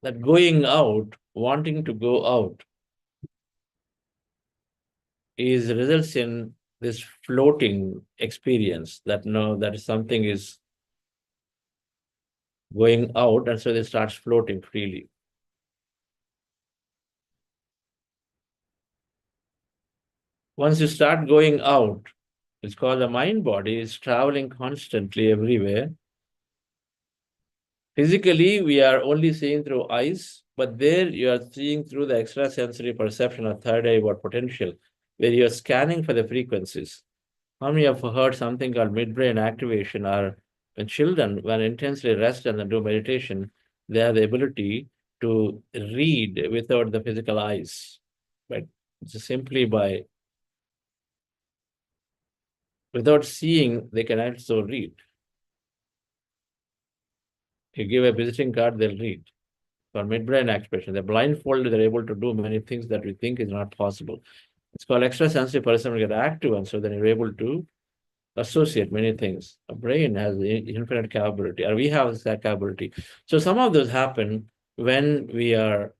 That going out, wanting to go out, results in this floating experience that something is going out, and so it starts floating freely. Once you start going out, it's called the mind body, is traveling constantly everywhere. Physically, we are only seeing through eyes, but there you are seeing through the extrasensory perception of third eye or potential, where you are scanning for the frequencies. How many have heard something called midbrain activation, or when children, when intensely rest and then do meditation, they have the ability to read without the physical eyes, but just simply without seeing, they can also read. You give a visiting card, they'll read. For midbrain activation, they're blindfolded, they're able to do many things that we think is not possible. It's called extrasensory perception get active, and so then you're able to associate many things. A brain has infinite capability, or we have that capability. So some of those happen when we are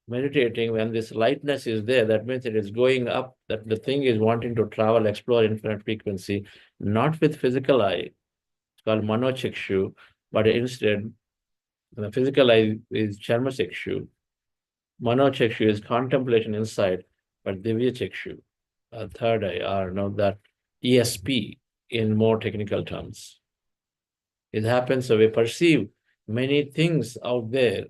meditating, when this lightness is there. That means it is going up, that the thing is wanting to travel, explore infinite frequency, not with physical eye. It's called manochakshu, but instead, the physical eye is charmachakshu. Manochakshu is contemplation inside, but divya chakshu, third eye, or that ESP in more technical terms. It happens so we perceive many things out there,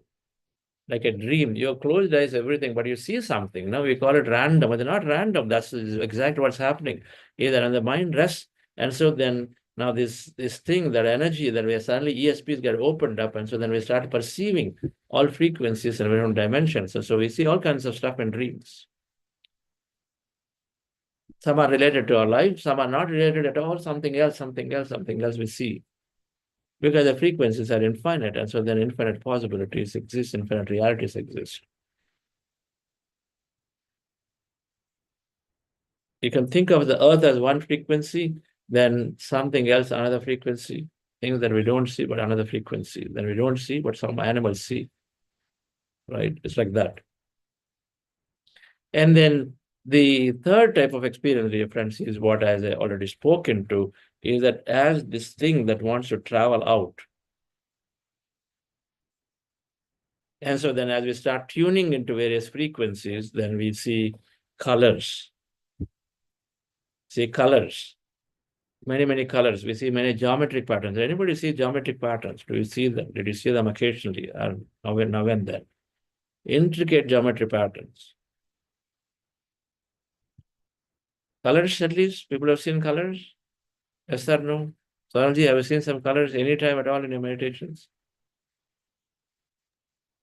like a dream. Your closed eyes, everything, but you see something. Now we call it random, but they're not random. That's exactly what's happening. Either and the mind rests, and so then now this thing, that energy, that we suddenly ESPs get opened up, and so then we start perceiving all frequencies in different dimensions. So we see all kinds of stuff in dreams. Some are related to our life, some are not related at all, something else we see. Because the frequencies are infinite, and so then infinite possibilities exist, infinite realities exist. You can think of the earth as one frequency, then something else, another frequency, things that we don't see, but another frequency. Then we don't see, but some animals see, right? It's like that. And then The third type of experience, dear friends, is what, as I already spoken to, is that as this thing that wants to travel out. And so then as we start tuning into various frequencies, then we see colors. See colors. Many, many colors. We see many geometric patterns. Anybody see geometric patterns? Do you see them? Did you see them occasionally? Or now and then? Intricate geometry patterns. Colors, at least? People have seen colors? Yes or no? Sonalji, have you seen some colors anytime at all in your meditations?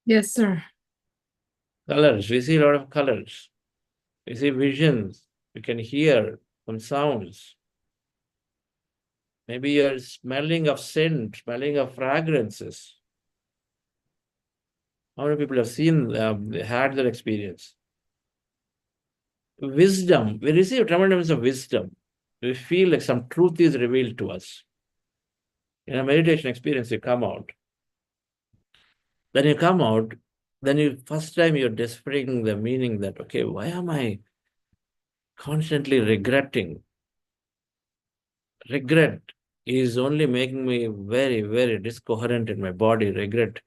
Yes, sir. Colors. We see a lot of colors. We see visions. We can hear some sounds. Maybe you're smelling of scent, smelling of fragrances. How many people have seen, had that experience? Wisdom. We receive tremendous of wisdom. We feel like some truth is revealed to us. In a meditation experience, you come out. Then you come out, then you first time you're discovering the meaning that, okay, why am I constantly regretting? Regret is only making me very, very discoherent in my body. Regret.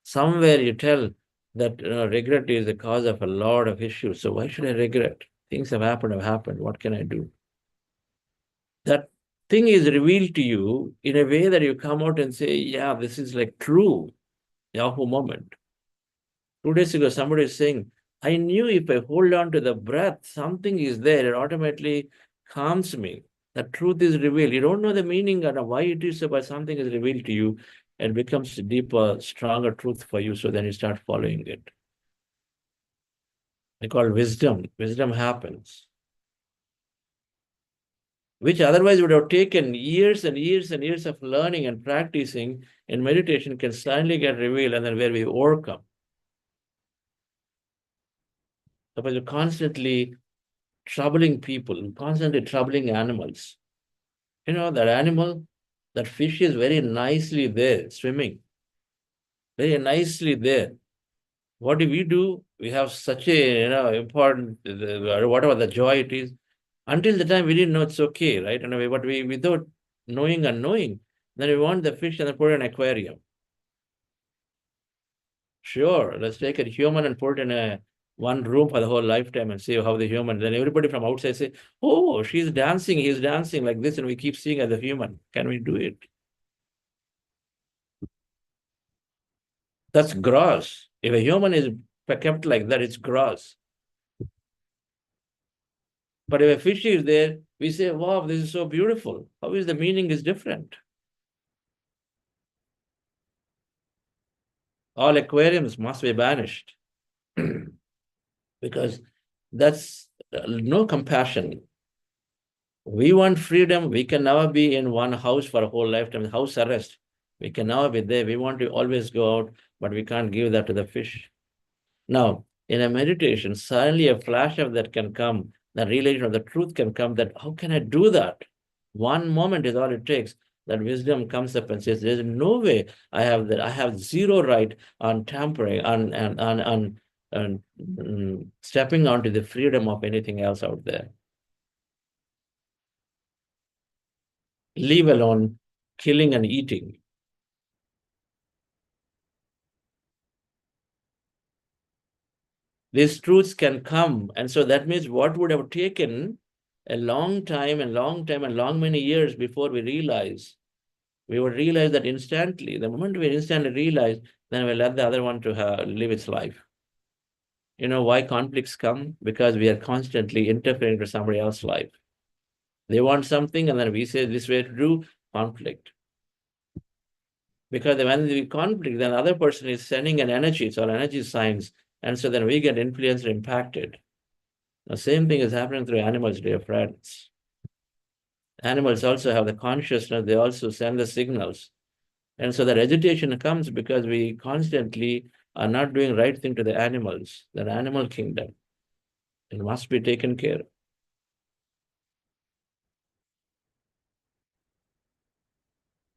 Somewhere you tell that regret is the cause of a lot of issues. So why should I regret? Things have happened. What can I do? That thing is revealed to you in a way that you come out and say, yeah, this is like true Yahoo moment. 2 days ago, somebody is saying, I knew if I hold on to the breath, something is there. It automatically calms me. The truth is revealed. You don't know the meaning and why it is, but something is revealed to you and becomes a deeper, stronger truth for you. So then you start following it. They call wisdom. Wisdom happens, which otherwise would have taken years and years and years of learning and practicing in meditation can suddenly get revealed, and then where we overcome. Suppose you're constantly troubling people, constantly troubling animals. You know, that animal, that fish is very nicely there, swimming. Very nicely there. What do? We have such a, important, whatever the joy it is. Until the time we didn't know it's okay, right? But we, without knowing and knowing, then we want the fish and then put it in an aquarium. Sure, let's take a human and put it in one room for the whole lifetime and see how the human, then everybody from outside say, oh, she's dancing, he's dancing like this, and we keep seeing as a human. Can we do it? That's gross. If a human is kept like that, it's gross. But if a fish is there, we say, wow, this is so beautiful. How is the meaning is different? All aquariums must be banished because that's no compassion. We want freedom. We can never be in one house for a whole lifetime, house arrest. We can never be there. We want to always go out, but we can't give that to the fish. Now, in a meditation, suddenly a flash of that can come, the realization of the truth can come that, how can I do that? One moment is all it takes. That wisdom comes up and says, there's no way I have that. I have zero right on tampering, on stepping onto the freedom of anything else out there. Leave alone killing and eating. These truths can come. And so that means what would have taken a long time and long many years before we realize, we would realize that instantly. The moment we instantly realize, then we let the other one to live its life. You know why conflicts come? Because we are constantly interfering with somebody else's life. They want something and then we say this way to do, conflict. Because when we conflict, then the other person is sending an energy, it's all energy signs. And so then we get influenced or impacted. The same thing is happening through animals, dear friends. Animals also have the consciousness, they also send the signals. And so that agitation comes because we constantly are not doing right thing to the animals, the animal kingdom. It must be taken care of.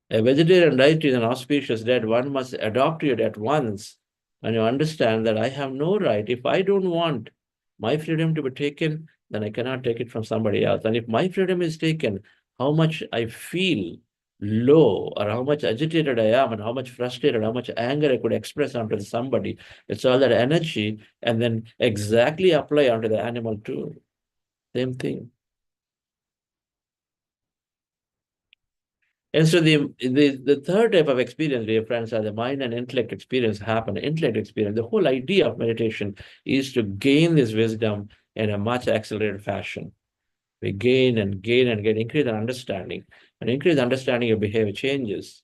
A vegetarian diet is an auspicious diet. One must adopt it at once. And you understand that I have no right. If I don't want my freedom to be taken, then I cannot take it from somebody else. And if my freedom is taken, how much I feel low or how much agitated I am and how much frustrated, how much anger I could express onto somebody, it's all that energy, and then exactly apply onto the animal too. Same thing. And so the third type of experience, dear friends, are the mind and intellect experience happen. Intellect experience, the whole idea of meditation is to gain this wisdom in a much accelerated fashion. We gain and gain and get increased understanding. And increased understanding of behavior changes.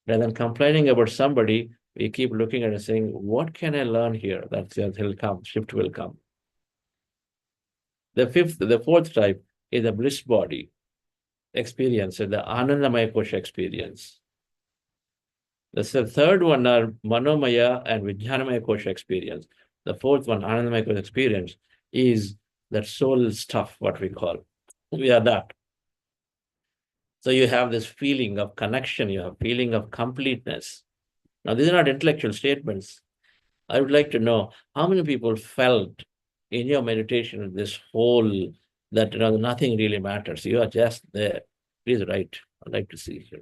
Rather than complaining about somebody, we keep looking at it and saying, what can I learn here? That will come, shift will come. The fourth type is the bliss body experience, the Anandamaya Kosha experience. The third one are Manomaya and Vijnanamaya Kosha experience. The fourth one, Anandamaya Kosha experience, is that soul stuff, what we call. We are that. So you have this feeling of connection, you have feeling of completeness. Now, these are not intellectual statements. I would like to know how many people felt in your meditation this whole, that nothing really matters. You are just there. Please write. I'd like to see here.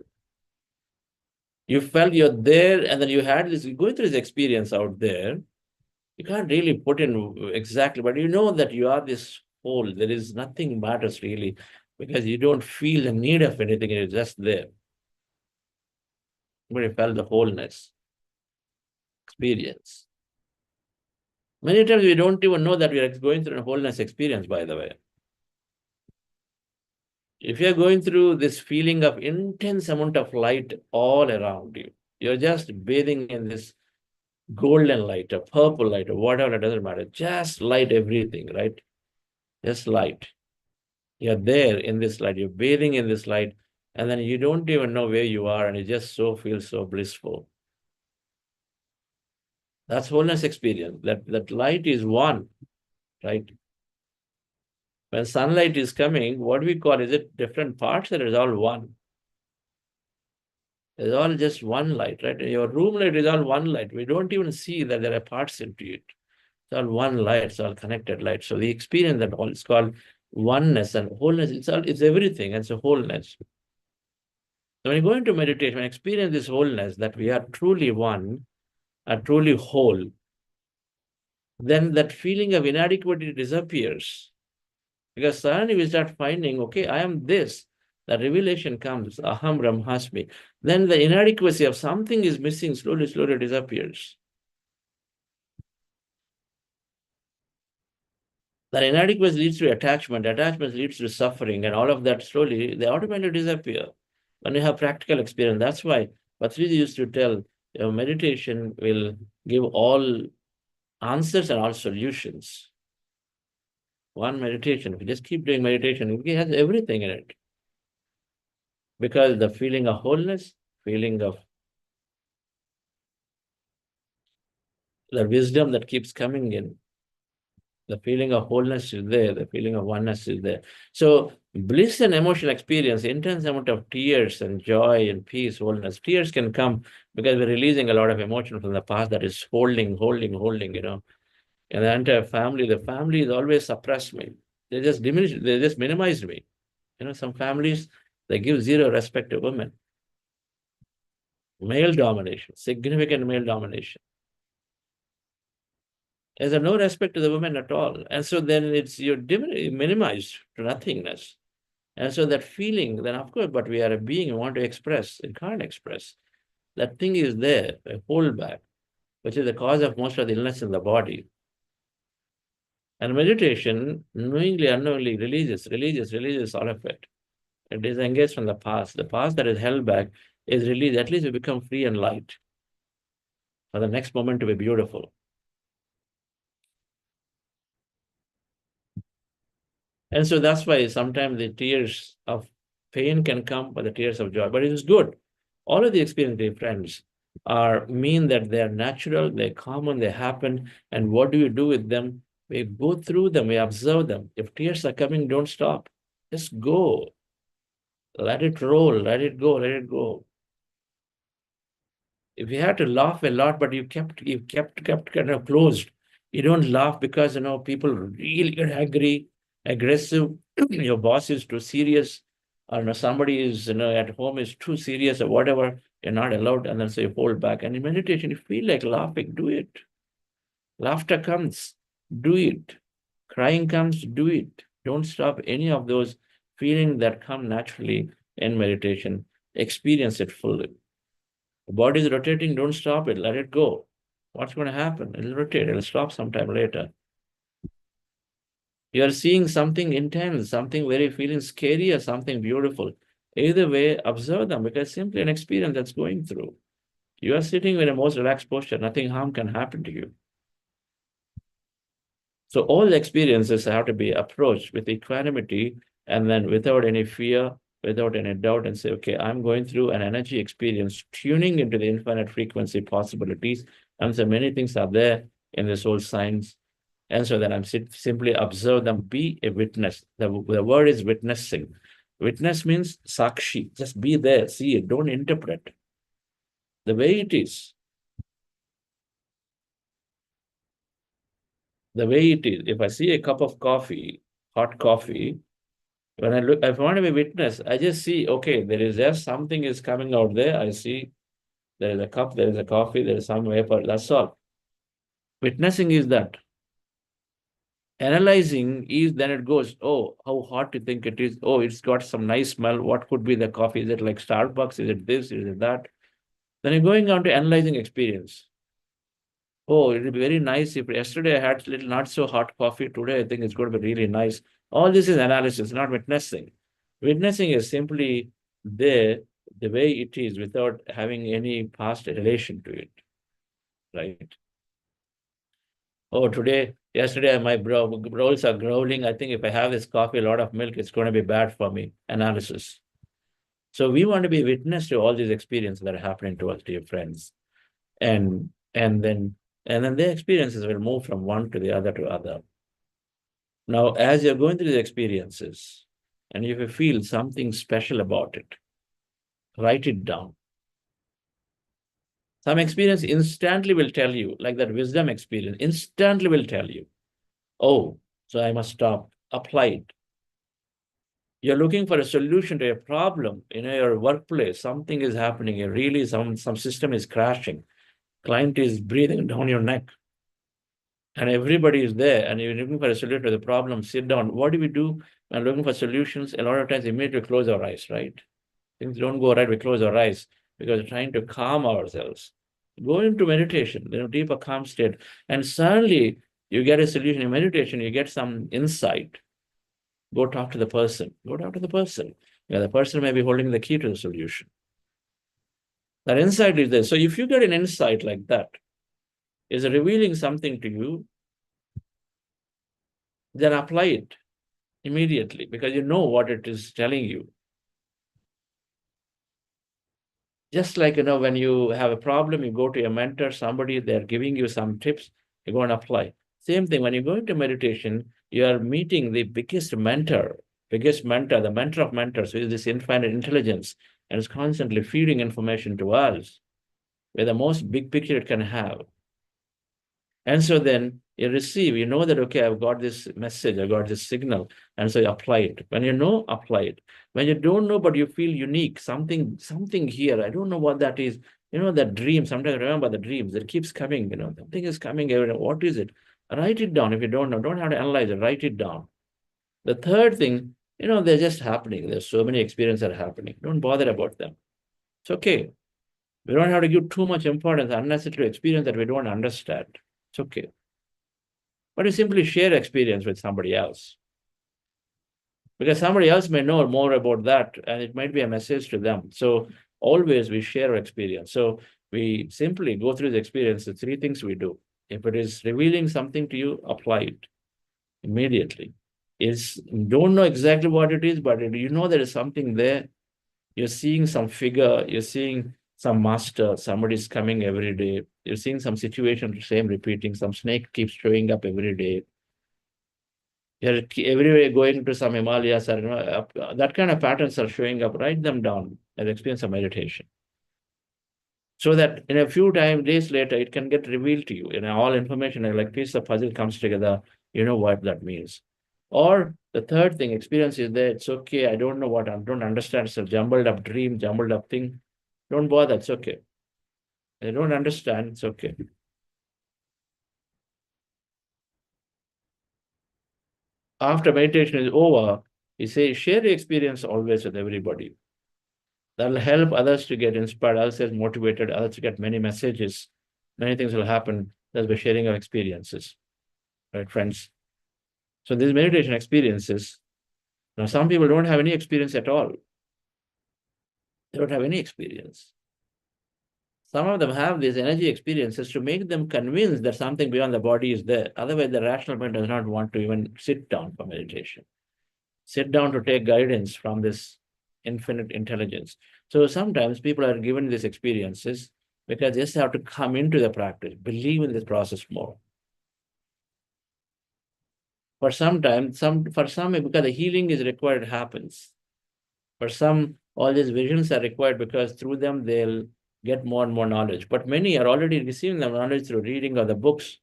You felt you're there, and then you had this, going through this experience out there. You can't really put in exactly, but you know that you are this whole. There is nothing matters really, because you don't feel the need of anything. You're just there. But you felt the wholeness experience. Many times we don't even know that we are going through a wholeness experience, by the way. If you're going through this feeling of intense amount of light all around you, you're just bathing in this golden light, or purple light, or whatever, it doesn't matter. Just light everything, right? Just light. You're there in this light, you're bathing in this light, and then you don't even know where you are, and you just feel so blissful. That's wholeness experience. That light is one, right? When sunlight is coming, what we call, is it different parts, or is all one? It's all just one light, right? Your room light is all one light. We don't even see that there are parts into it. It's all one light, it's all connected light. So the experience that all is called oneness and wholeness, it's everything, and it's a wholeness. So when you go into meditation, when you experience this wholeness, that we are truly one, are truly whole, then that feeling of inadequacy disappears. Because suddenly we start finding, okay, I am this. The revelation comes, Aham Brahmasmi. Then the inadequacy of something is missing slowly disappears. That inadequacy leads to attachment leads to suffering, and all of that slowly, they automatically disappear. When you have practical experience, that's why Patriji used to tell, meditation will give all answers and all solutions. One meditation, if you just keep doing meditation, it has everything in it. Because the feeling of wholeness, feeling of the wisdom that keeps coming in, the feeling of wholeness is there, the feeling of oneness is there. So bliss and emotional experience, intense amount of tears and joy and peace, wholeness. Tears can come because we're releasing a lot of emotion from the past that is holding, And the entire family, the family has always suppressed me. They just diminished, they just minimized me. Some families, they give zero respect to women. Male domination, significant male domination. There's no respect to the women at all. And so then you're minimized to nothingness. And so that feeling, then of course, but we are a being, we want to express, it can't express. That thing is there, a holdback, which is the cause of most of the illness in the body. And meditation, knowingly, unknowingly, releases all of it. It disengages from the past. The past that is held back is released. At least we become free and light for the next moment to be beautiful. And so that's why sometimes the tears of pain can come, but the tears of joy. But it is good. All of the experiences, friends, mean that they are natural, they're common, they happen. And what do you do with them? We go through them, we observe them. If tears are coming, don't stop. Just go. Let it roll, let it go. If you had to laugh a lot, but you kept kind of closed, You don't laugh because, people really get angry, aggressive. Your boss is too serious, or somebody is, at home is too serious or whatever. You're not allowed, and then so you hold back. And in meditation, you feel like laughing, do it. Laughter comes, do it. Crying comes, do it. Don't stop any of those feelings that come naturally in meditation. Experience it fully. The body is rotating, don't stop it, let it go. What's going to happen? It'll rotate, it'll stop sometime later. You are seeing something intense, something very feeling scary or something beautiful. Either way, observe them because it's simply an experience that's going through. You are sitting in a most relaxed posture, nothing harm can happen to you. So all the experiences have to be approached with equanimity and then without any fear, without any doubt, and say, okay, I'm going through an energy experience, tuning into the infinite frequency possibilities. And so many things are there in this whole science. And so then I'm simply observe them, be a witness. The word is witnessing. Witness means sakshi. Just be there, see it, don't interpret. The way it is. The way it is. If I see a cup of coffee, hot coffee, when I look, if I want to be a witness, I just see, okay, there is just something is coming out there. I see there is a cup, there is a coffee, there is some vapor. That's all. Witnessing is that. Analyzing is then it goes, oh, how hot do you think it is? Oh, it's got some nice smell. What could be the coffee? Is it like Starbucks? Is it this? Is it that? Then you're going on to analyzing experience. Oh, it would be very nice if yesterday I had a little not so hot coffee. Today, I think it's going to be really nice. All this is analysis, not witnessing. Witnessing is simply there the way it is without having any past relation to it, right? Oh, yesterday my bowels are growling. I think if I have this coffee, a lot of milk, it's going to be bad for me. Analysis. So we want to be witness to all these experiences that are happening to us, dear friends. And then their experiences will move from one to the other. Now, as you're going through the experiences, and if you feel something special about it, write it down. Some experience instantly will tell you, like that wisdom experience, instantly will tell you, oh, so I must stop, apply it. You're looking for a solution to a problem in your workplace, something is happening, really some system is crashing. Client is breathing down your neck and everybody is there and you're looking for a solution to the problem, sit down. What do we do when looking for solutions? A lot of times immediately close our eyes, right? Things don't go right, we close our eyes because we're trying to calm ourselves. Go into meditation, deeper calm state, and suddenly you get a solution. In meditation, you get some insight. Go talk to the person. Go talk to the person. Yeah, the person may be holding the key to the solution. That insight is there. So if you get an insight like that, is revealing something to you, then apply it immediately because you know what it is telling you. Just like, when you have a problem, you go to your mentor, somebody, they're giving you some tips, you go and apply. Same thing, when you go into meditation, you are meeting the biggest mentor, the mentor of mentors, who is this infinite intelligence, and is constantly feeding information to us, where the most big picture it can have. And so then you receive, you know that, okay, I've got this message, I got this signal, and so you apply it. When you know, apply it. When you don't know, but you feel unique, something here, I don't know what that is. That dream, sometimes I remember the dreams, it keeps coming, something is coming every day. What is it? Write it down. If you don't know, don't have to analyze it, write it down. The third thing, they're just happening. There's so many experiences that are happening. Don't bother about them. It's okay. We don't have to give too much importance unnecessary to experience that we don't understand. It's okay. But you simply share experience with somebody else. Because somebody else may know more about that, and it might be a message to them. So always we share our experience. So we simply go through the experience. The three things we do. If it is revealing something to you, apply it immediately. You don't know exactly what it is, but you know there is something there. You're seeing some figure, you're seeing some master, somebody's coming every day. You're seeing some situation, same repeating, some snake keeps showing up every day. You're everywhere going to some Himalayas, or, that kind of patterns are showing up. Write them down as experience of meditation. So that in a few days later, it can get revealed to you. All information, like piece of puzzle comes together, you know what that means. Or the third thing, experience is there. It's okay. I don't know what, I don't understand. It's a jumbled up dream, jumbled up thing. Don't bother. It's okay. I don't understand. It's okay. After meditation is over, he says, share your experience always with everybody. That'll help others to get inspired, others get motivated, others to get many messages. Many things will happen just by sharing our experiences. Right, friends? So these meditation experiences, now some people don't have any experience at all. They don't have any experience. Some of them have these energy experiences to make them convinced that something beyond the body is there. Otherwise, the rational mind does not want to even sit down for meditation. Sit down to take guidance from this infinite intelligence. So sometimes people are given these experiences because they just have to come into the practice, believe in this process more. For some time, for some, because the healing is required, it happens. For some, all these visions are required because through them they'll get more and more knowledge. But many are already receiving the knowledge through reading of the books.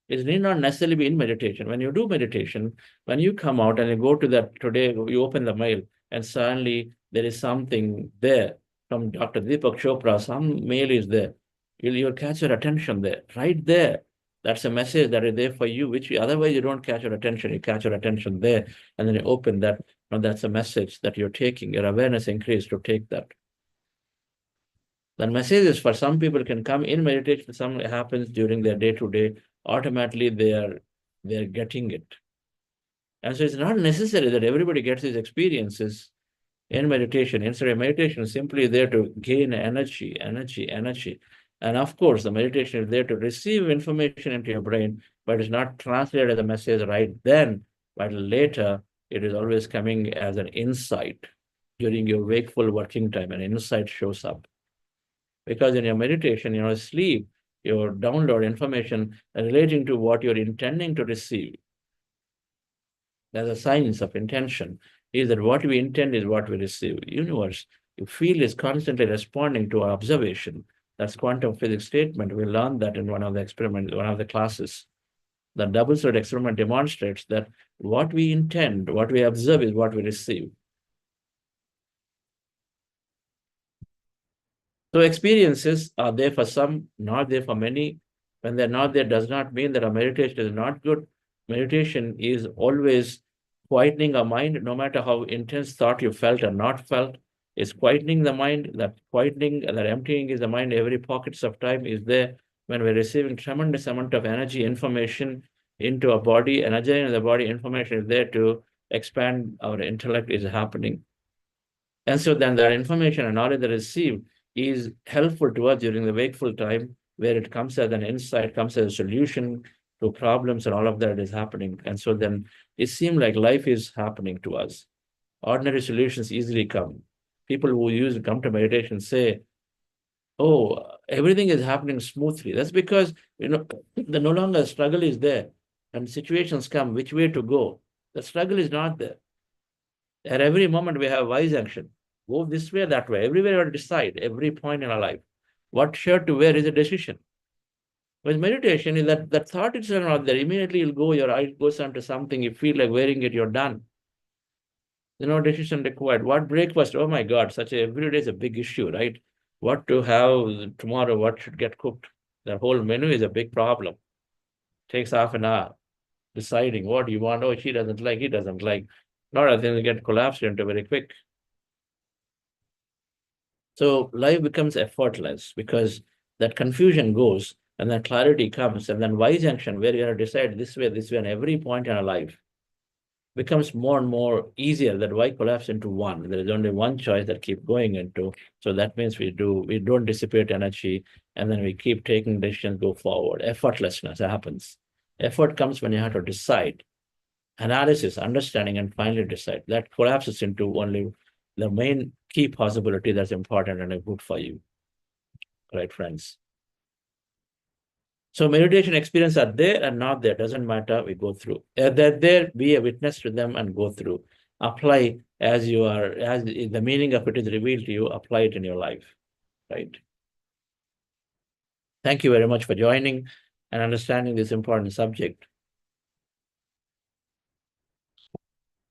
It need not necessarily be in meditation. When you do meditation, when you come out and you go to that today, you open the mail and suddenly there is something there from Dr. Deepak Chopra, some mail is there. You'll catch your attention there, right there. That's a message that is there for you, which otherwise you don't catch your attention. You catch your attention there, and then you open that. Now that's a message that you're taking. Your awareness increased to take that. The messages for some people can come in meditation. Some happens during their day-to-day. Automatically, they're getting it. And so it's not necessary that everybody gets these experiences in meditation. Instead, meditation is simply there to gain energy. And of course, the meditation is there to receive information into your brain, but it's not translated the message right then, but later it is always coming as an insight during your wakeful working time. An insight shows up. Because in your meditation, sleep, you download information relating to what you're intending to receive. There's a science of intention, is that what we intend is what we receive. Universe, you feel, is constantly responding to our observation. That's quantum physics statement. We learned that in one of the experiments, one of the classes. The double-slit experiment demonstrates that what we intend, what we observe is what we receive. So experiences are there for some, not there for many. When they're not there, does not mean that our meditation is not good. Meditation is always quietening our mind, no matter how intense thought you felt or not felt. It's quietening the mind. That quietening, that emptying is the mind. Every pockets of time is there when we're receiving tremendous amount of energy, information into our body. Energizing the body, information is there to expand our intellect is happening. And so then that information and knowledge that is received is helpful to us during the wakeful time, where it comes as an insight, comes as a solution to problems, and all of that is happening. And so then it seems like life is happening to us. Ordinary solutions easily come. People who come to meditation say, oh, everything is happening smoothly. That's because, the no longer struggle is there. And situations come, which way to go? The struggle is not there. At every moment, we have wise action. Go this way, that way. Everywhere we decide, every point in our life. What shirt to wear is a decision. With meditation, is that thought itself not there. Immediately you'll go, your eye goes onto something, you feel like wearing it, you're done. There's no decision required. What breakfast? Oh my God, every day is a big issue, right? What to have tomorrow, what should get cooked? The whole menu is a big problem. Takes half an hour. Deciding what you want. Oh, she doesn't like, he doesn't like. A lot of things get collapsed into very quick. So life becomes effortless because that confusion goes and then clarity comes, and then wise action, where you have to decide this way, and every point in our life becomes more and more easier. That why collapse into one? There is only one choice that keep going into. So that means we don't dissipate energy, and then we keep taking decisions, go forward. Effortlessness happens. Effort comes when you have to decide. Analysis, understanding, and finally decide. That collapses into only the main key possibility that's important and good for you. Right, friends? So meditation experience are there and not there. Doesn't matter, we go through. They're there, be a witness to them and go through. Apply as the meaning of it is revealed to you, apply it in your life. Right? Thank you very much for joining and understanding this important subject.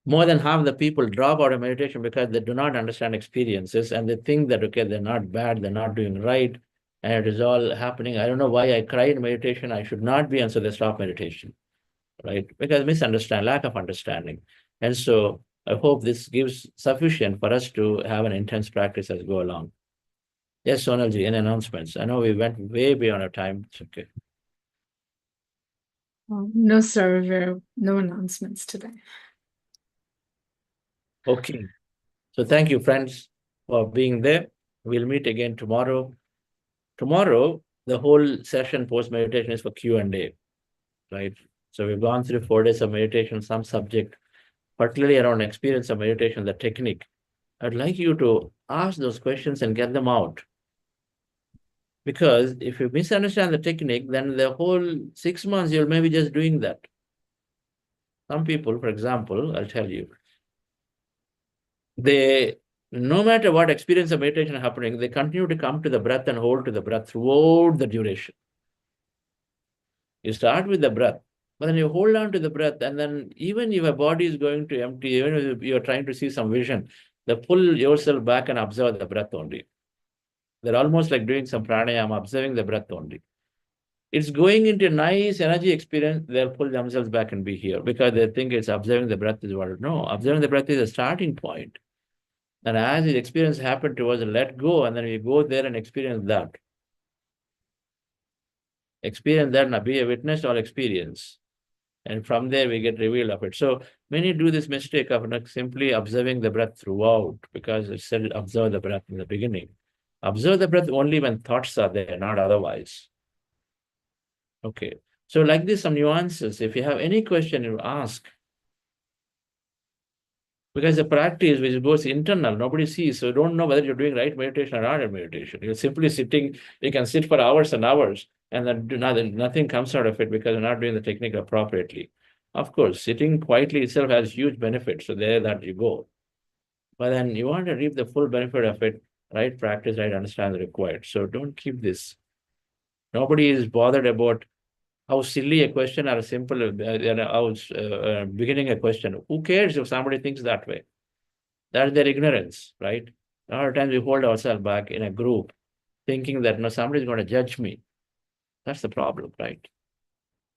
More than half the people drop out of meditation because they do not understand experiences and they think that, okay, they're not bad, they're not doing right, and it is all happening. I don't know why I cry in meditation. I should not be, and so they stop meditation, right? Because lack of understanding. And so I hope this gives sufficient for us to have an intense practice as we go along. Yes, Sonalji, any announcements? I know we went way beyond our time. It's okay. No, sir. No announcements today. Okay. So thank you, friends, for being there. We'll meet again tomorrow. Tomorrow, the whole session post-meditation is for Q&A, right? So we've gone through 4 days of meditation, some subject, particularly around experience of meditation, the technique. I'd like you to ask those questions and get them out. Because if you misunderstand the technique, then the whole 6 months, you'll maybe just doing that. Some people, for example, I'll tell you, no matter what experience of meditation is happening, they continue to come to the breath and hold to the breath throughout the duration. You start with the breath, but then you hold on to the breath, and then even if your body is going to empty, even if you're trying to see some vision, they pull yourself back and observe the breath only. They're almost like doing some pranayama, observing the breath only. It's going into a nice energy experience, they'll pull themselves back and be here because they think it's observing the breath is what. No, observing the breath is a starting point. And as the experience happened to us, let go, and then we go there and experience that. Experience that, now be a witness or experience. And from there, we get revealed of it. So many do this mistake of not simply observing the breath throughout, because it said observe the breath in the beginning. Observe the breath only when thoughts are there, not otherwise. Okay. So like this, some nuances. If you have any question, you ask. Because the practice, which goes internal, nobody sees. So you don't know whether you're doing right meditation or not meditation. You're simply sitting, you can sit for hours and hours, and then nothing comes out of it because you're not doing the technique appropriately. Of course, sitting quietly itself has huge benefits. So there that you go. But then you want to reap the full benefit of it, right practice, right understanding required. So don't keep this. Nobody is bothered about how silly a question or a simple, beginning a question. Who cares if somebody thinks that way? That's their ignorance, right? A lot of times we hold ourselves back in a group thinking that no, somebody's going to judge me. That's the problem, right?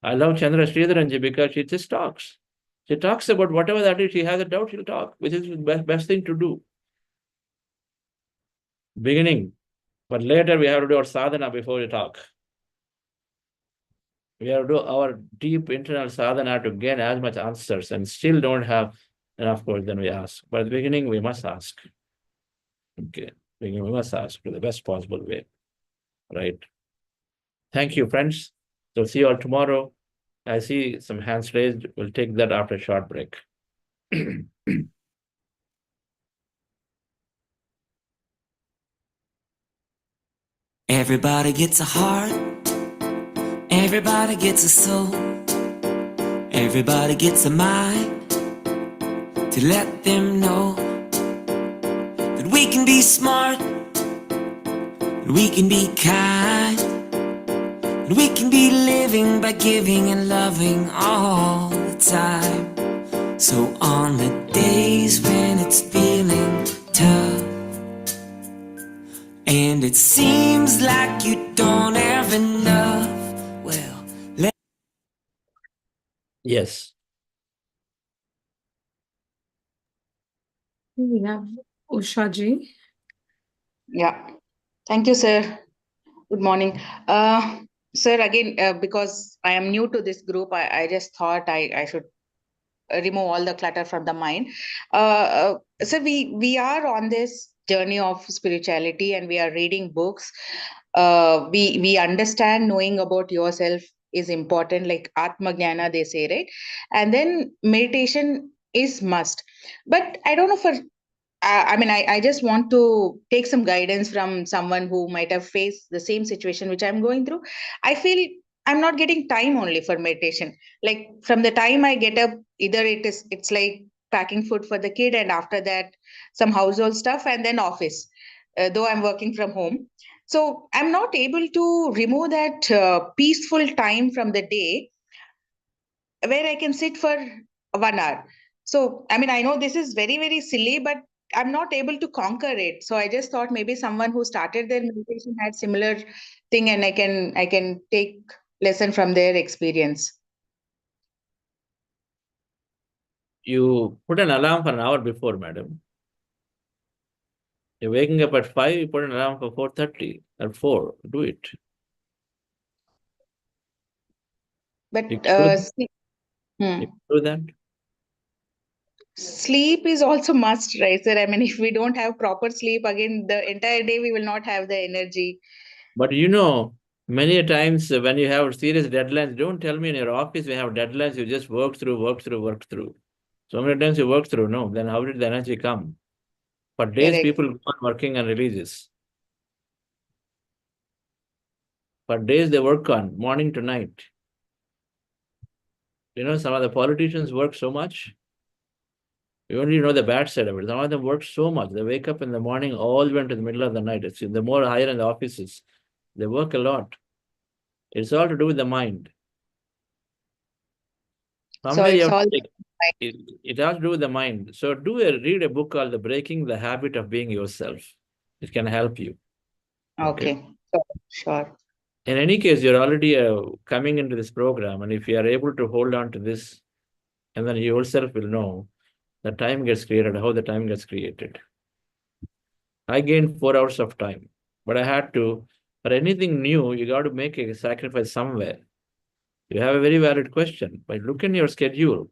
I love Chandra Sridharanji because she just talks. She talks about whatever that is. She has a doubt, she'll talk, which is the best thing to do. Beginning. But later we have to do our sadhana before we talk. We have to do our deep internal sadhana to gain as much answers, and still don't have enough, course, then we ask. But at the beginning, we must ask. Okay, we must ask to the best possible way, right? Thank you, friends. So see you all tomorrow. I see some hands raised. We'll take that after a short break. Everybody gets a heart. Everybody gets a soul. Everybody gets a mind to let them know that we can be smart, that we can be kind, that we can be living by giving and loving all the time. So on the days when it's feeling tough and it seems like you don't have enough, yes. We have Usha ji. Yeah. Thank you, sir. Good morning. Sir, again, because I am new to this group, I just thought I should remove all the clutter from the mind. So we are on this journey of spirituality and we are reading books. We understand knowing about yourself is important, like Atma Jnana, they say, right? And then meditation is must. But I don't know for I just want to take some guidance from someone who might have faced the same situation which I'm going through. I feel I'm not getting time only for meditation. Like from the time I get up, either it's like packing food for the kid, and after that some household stuff, and then office. Though I'm working from home, So I'm not able to remove that peaceful time from the day where I can sit for 1 hour. So, I mean, I know this is very, very silly, but I'm not able to conquer it. So I just thought maybe someone who started their meditation had similar thing, and I can take lesson from their experience. You put an alarm for an hour before, madam. You're waking up at 5, you put an alarm for 4:30 or 4. Do it. But You can sleep, do that. sleep is also must, right, sir? I mean, if we don't have proper sleep, again, the entire day we will not have the energy. But you know, many a times when you have serious deadlines, don't tell me in your office we have deadlines, you just work through. So many times you work through, no? Then how did the energy come? For days, Correct. people go on working and releases. For days, they work on morning to night. You know, some of the politicians work so much. You only know the bad side of it. Some of them work so much. They wake up in the morning all the way into the middle of the night. It's the more higher in the offices. They work a lot. It's all to do with the mind. So Someday it's all it has to do with the mind. So read a book called The Breaking the Habit of Being Yourself. It can help you. okay. Sure. In any case, you're already coming into this program, and if you are able to hold on to this, and then you yourself will know the time gets created, how the time gets created. I gained 4 hours of time, but I had to, for anything new, you got to make a sacrifice somewhere. You have a very valid question, but look in your schedule.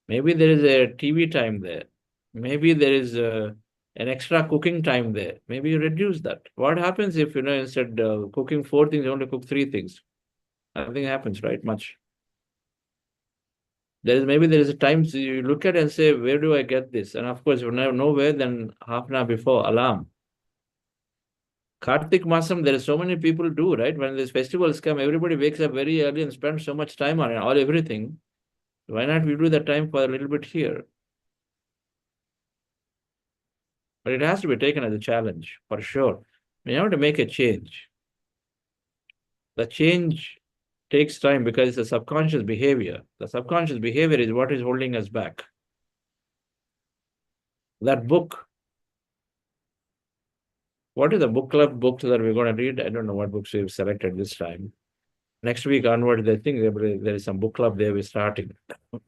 Maybe there is a TV time there. Maybe there is an extra cooking time there. Maybe you reduce that. What happens if, instead of cooking 4 things, you only cook 3 things? Nothing happens, right? Much. Maybe there is a time so you look at it and say, where do I get this? And of course, if you know where, then half an hour before, alarm. Kartik Masam, there are so many people do, right? When these festivals come, everybody wakes up very early and spends so much time on it, everything. Why not we do the time for a little bit here? But it has to be taken as a challenge, for sure. We have to make a change. The change takes time because it's a subconscious behavior. The subconscious behavior is what is holding us back. That book. What is the book club books that we're going to read? I don't know what books we've selected this time. Next week onward, I think there is some book club there we're starting. But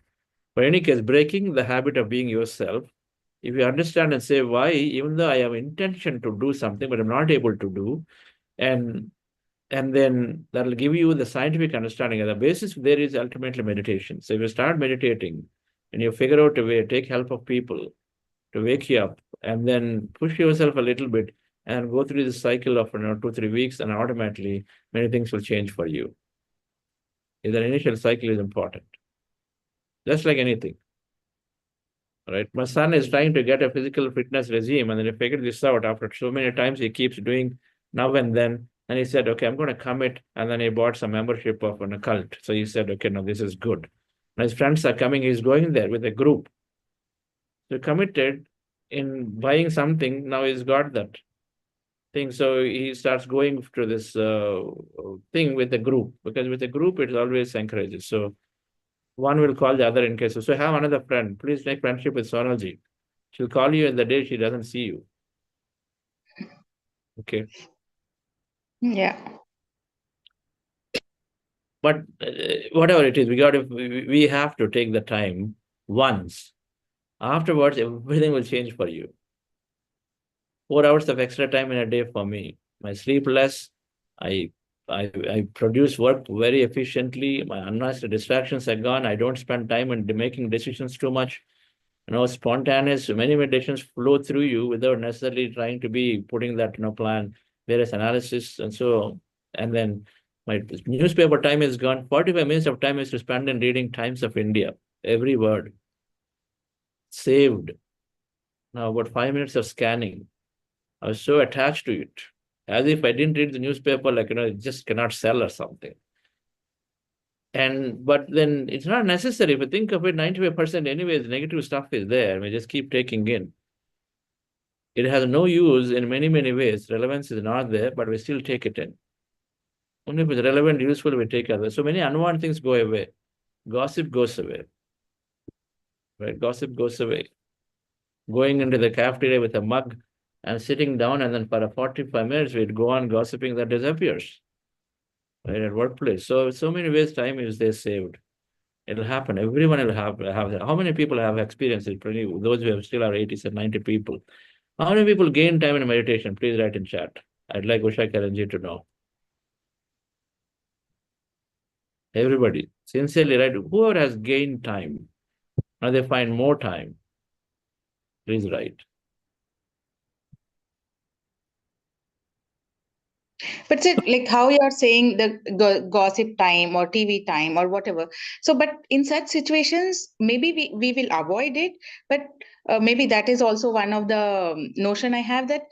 in any case, breaking the habit of being yourself. If you understand and say why, even though I have intention to do something, but I'm not able to do, and then that'll give you the scientific understanding. And the basis there is ultimately meditation. So if you start meditating and you figure out a way, take help of people to wake you up, and then push yourself a little bit and go through this cycle of 2-3 weeks, and automatically many things will change for you. The initial cycle is important. Just like anything. Right? My son is trying to get a physical fitness regime, and then he figured this out after so many times he keeps doing now and then. And he said, okay, I'm going to commit. And then he bought some membership of an cult. So he said, okay, no, this is good. And his friends are coming. He's going there with a group. So committed in buying something. Now he's got that thing. So he starts going to this thing with a group, because with a group, it always encourages. So one will call the other in case. So have another friend. Please make friendship with Sonalji. She'll call you in the day she doesn't see you. Okay. Yeah. But whatever it is, we have to take the time once. Afterwards, everything will change for you. 4 hours of extra time in a day for me. I sleep less. I produce work very efficiently. My unnecessary distractions are gone. I don't spend time in making decisions too much. Spontaneous, many meditations flow through you without necessarily trying to be putting that plan, various analysis, and so. And then my newspaper time is gone. 45 minutes of time is to spend in reading Times of India. Every word. Saved. Now about 5 minutes of scanning. I was so attached to it. As if I didn't read the newspaper, it just cannot sell or something. But then it's not necessary. If you think of it, 95% anyways, negative stuff is there. We just keep taking in. It has no use in many, many ways. Relevance is not there, but we still take it in. Only if it's relevant, useful, we take it. So many unwanted things go away. Gossip goes away. Right? Gossip goes away. Going into the cafeteria with a mug and sitting down, and then for 45 minutes, we'd go on gossiping, that disappears. Right? At workplace. So many ways time is there saved. It'll happen. Everyone will have. How many people have experienced it? Those who have still are 80 and 90 people. How many people gain time in meditation? Please write in chat. I'd like Usha Karanji to know. Everybody, sincerely, right? Whoever has gained time, now they find more time. Please write. But like how you're saying the gossip time or TV time or whatever. So, but in such situations, maybe we will avoid it. But maybe that is also one of the notion I have, that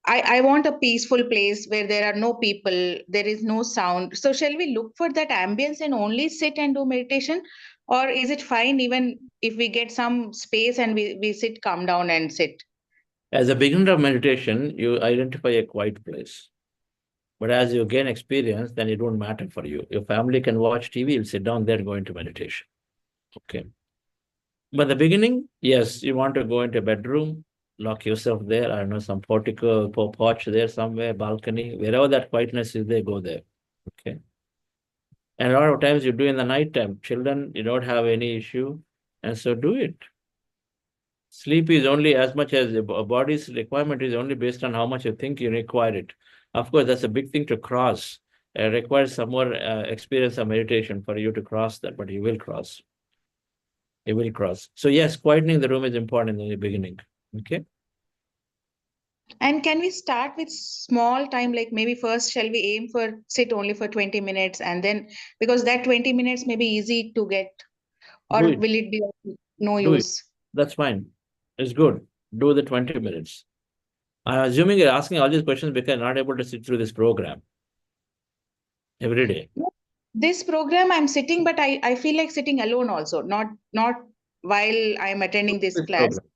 I want a peaceful place where there are no people, there is no sound. So shall we look for that ambience and only sit and do meditation? Or is it fine even if we get some space and we sit, calm down and sit? As a beginner of meditation, you identify a quiet place. But as you gain experience, then it won't matter for you. Your family can watch TV, you'll sit down there, go into meditation. Okay. But the beginning, yes, you want to go into a bedroom, lock yourself there. I don't know, some portico, porch there somewhere, balcony, wherever that quietness is there, go there. Okay. And a lot of times you do in the night time. Children, you don't have any issue, and so do it. Sleep is only as much as the body's requirement is only based on how much you think you require it. Of course, that's a big thing to cross. It requires some more experience of meditation for you to cross that, but you will cross. It will cross. So yes, quietening the room is important in the beginning. Okay. And can we start with small time, like maybe first shall we aim for sit only for 20 minutes, and then because that 20 minutes may be easy to get, or will it be no use? That's fine. It's good. Do the 20 minutes. I'm assuming you're asking all these questions because you're not able to sit through this program every day. This program I'm sitting, but I feel like sitting alone also, not while I'm attending this class. Program.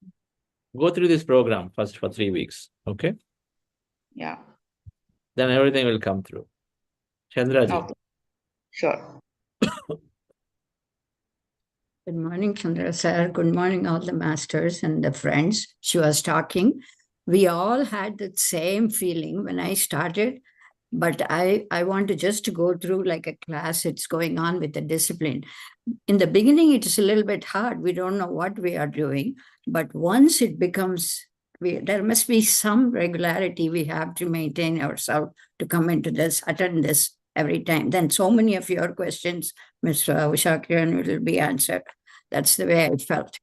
Go through this program first for 3 weeks. Okay. Yeah. Then everything will come through. Chandraji. Okay. Sure. Good morning, Chandra sir. Good morning, all the masters and the friends. She was talking. We all had the same feeling when I started, but I want to just go through like a class. It's going on with the discipline. In the beginning, it is a little bit hard. We don't know what we are doing, but once it becomes, there must be some regularity we have to maintain ourselves to come into this, attend this every time. Then so many of your questions, Mr. Usha Kiran, will be answered. That's the way I felt.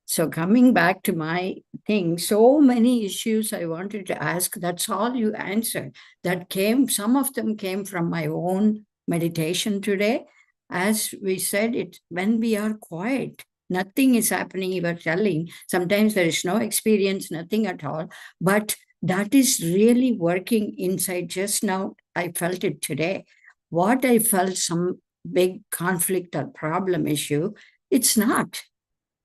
So coming back to my thing, so many issues I wanted to ask, that's all you answered. That came, some of them came from my own meditation today. As we said, it when we are quiet, nothing is happening, you are telling. Sometimes there is no experience, nothing at all. But that is really working inside. Just now, I felt it today. What I felt, some big conflict or problem issue, it's not.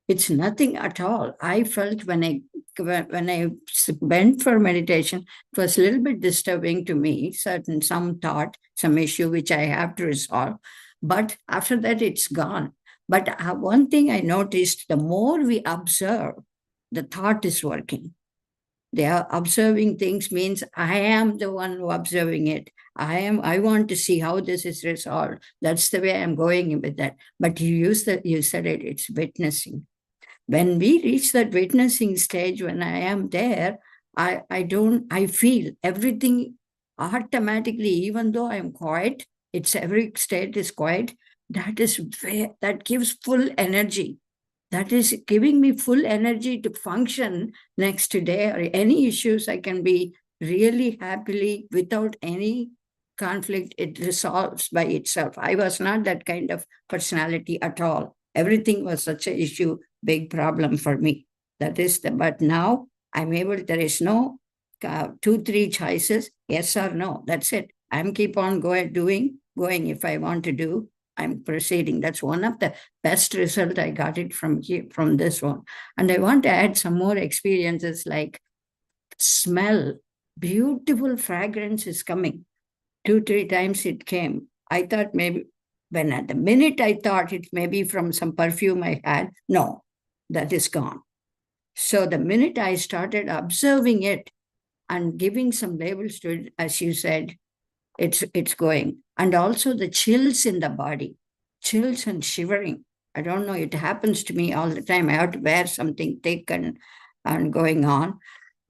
It's nothing at all. I felt when I went for meditation, it was a little bit disturbing to me, some thought, some issue which I have to resolve. But after that, it's gone. But one thing I noticed, the more we observe, the thought is working. They are observing things means I am the one who observing it. I want to see how this is resolved. That's the way I'm going with that. But you said it, it's witnessing. When we reach that witnessing stage, when I am there, I feel everything automatically, even though I'm quiet, every state is quiet, that gives full energy. That is giving me full energy to function next day, or any issues I can be really happily without any conflict. It resolves by itself. I was not that kind of personality at all. Everything was such an issue, big problem for me. But now I'm able, there is no 2-3 choices, yes or no. That's it. I'm keep on going. If I want to do, I'm proceeding. That's one of the best result I got it from this one. And I want to add some more experiences, like smell, beautiful fragrance is coming. 2-3 times it came. I thought maybe, when at the minute I thought it may be from some perfume I had, no, that is gone. So the minute I started observing it and giving some labels to it, as you said, it's going. And also the chills in the body, chills and shivering. I don't know, it happens to me all the time. I have to wear something thick and going on.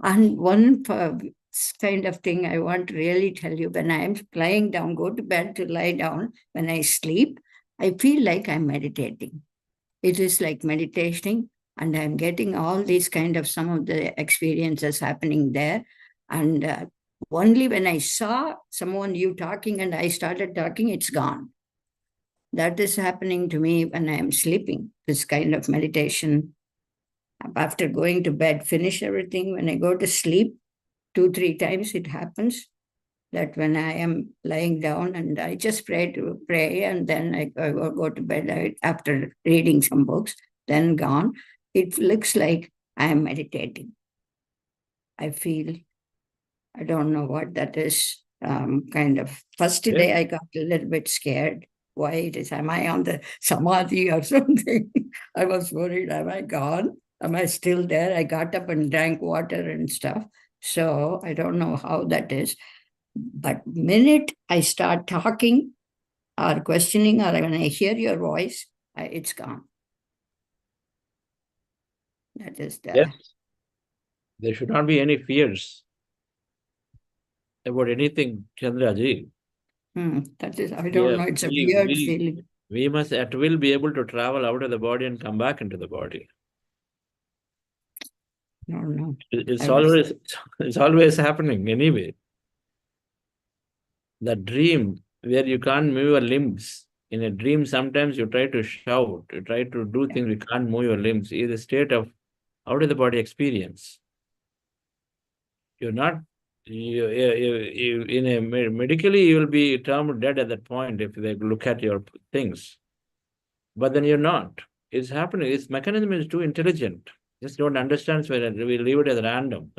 And one kind of thing I want to really tell you, when I'm lying down, go to bed to lie down, when I sleep, I feel like I'm meditating. It is like meditating, and I'm getting all these kind of some of the experiences happening there. And only when I saw someone, you talking, and I started talking, it's gone. That is happening to me when I'm sleeping, this kind of meditation. After going to bed, finish everything. When I go to sleep, 2-3 times it happens that when I am lying down and I just pray, and then I go to bed after reading some books, then gone. It looks like I am meditating. I feel, I don't know what that is, kind of. First day I got a little bit scared. Why it is, am I on the samadhi or something? I was worried, am I gone? Am I still there? I got up and drank water and stuff. So I don't know how that is. But minute I start talking or questioning, or when I hear your voice, it's gone. That is the... Yes. There should not be any fears about anything, Chandraji. That is, I don't know, it's a weird feeling. We must at will be able to travel out of the body and come back into the body. No. It's always happening anyway. The dream where you can't move your limbs. In a dream, sometimes you try to shout, you try to do things, you can't move your limbs. It's a state of out of the body experience. You're not, medically, you will be termed dead at that point if they look at your things. But then you're not. It's happening. Its mechanism is too intelligent. Just don't understand, so we leave it as random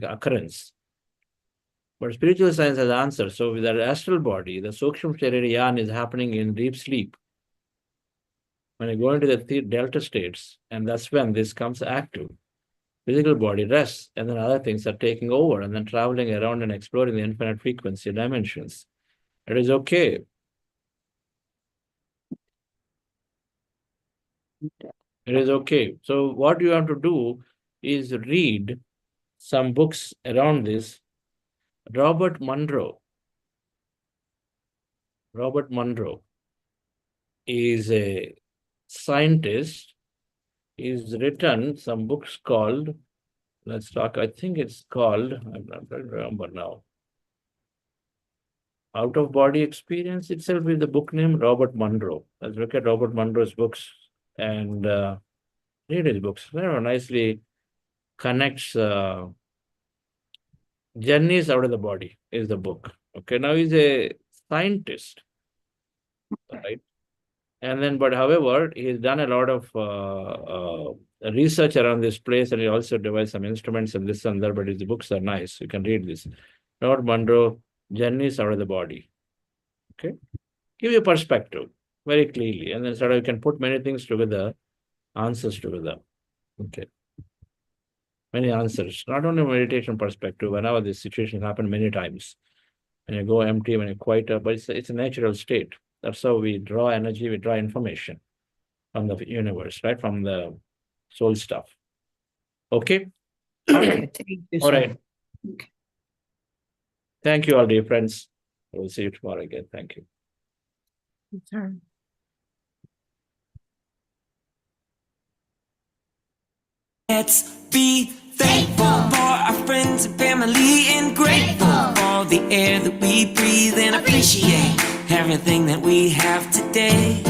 occurrence. But spiritual science has answers. So with the astral body, the Sukshma Sharira is happening in deep sleep. When you go into the delta states, and that's when this comes active. Physical body rests, and then other things are taking over, and then traveling around and exploring the infinite frequency dimensions. It is okay. It is okay. So what you have to do is read some books around this. Robert Monroe is a scientist. He's written some books called, let's talk, I think it's called, I'm not going to remember now. Out of Body Experience itself is the book name, Robert Monroe. Let's look at Robert Monroe's books and read his books. Very nicely connects Journeys Out of the Body is the book. Okay, now he's a scientist, right? And then, but however, he's done a lot of research around this place, and he also devised some instruments and this and that, but his books are nice. You can read this. Robert Monroe, Journeys Out of the Body. Okay, give you a perspective very clearly, and then sort of you can put many things together, answers together. Okay. Many answers, not only meditation perspective, whenever this situation happens many times. When you go empty, when you quiet up, but it's a natural state. That's how we draw energy, we draw information from the universe, right? From the soul stuff. Okay? Okay, thank you, all sir. right. Okay. Thank you all, dear friends. We'll see you tomorrow again. Thank you. Sure. Let's be thankful for our friends and family, and grateful for the air that we breathe, and appreciate everything that we have today.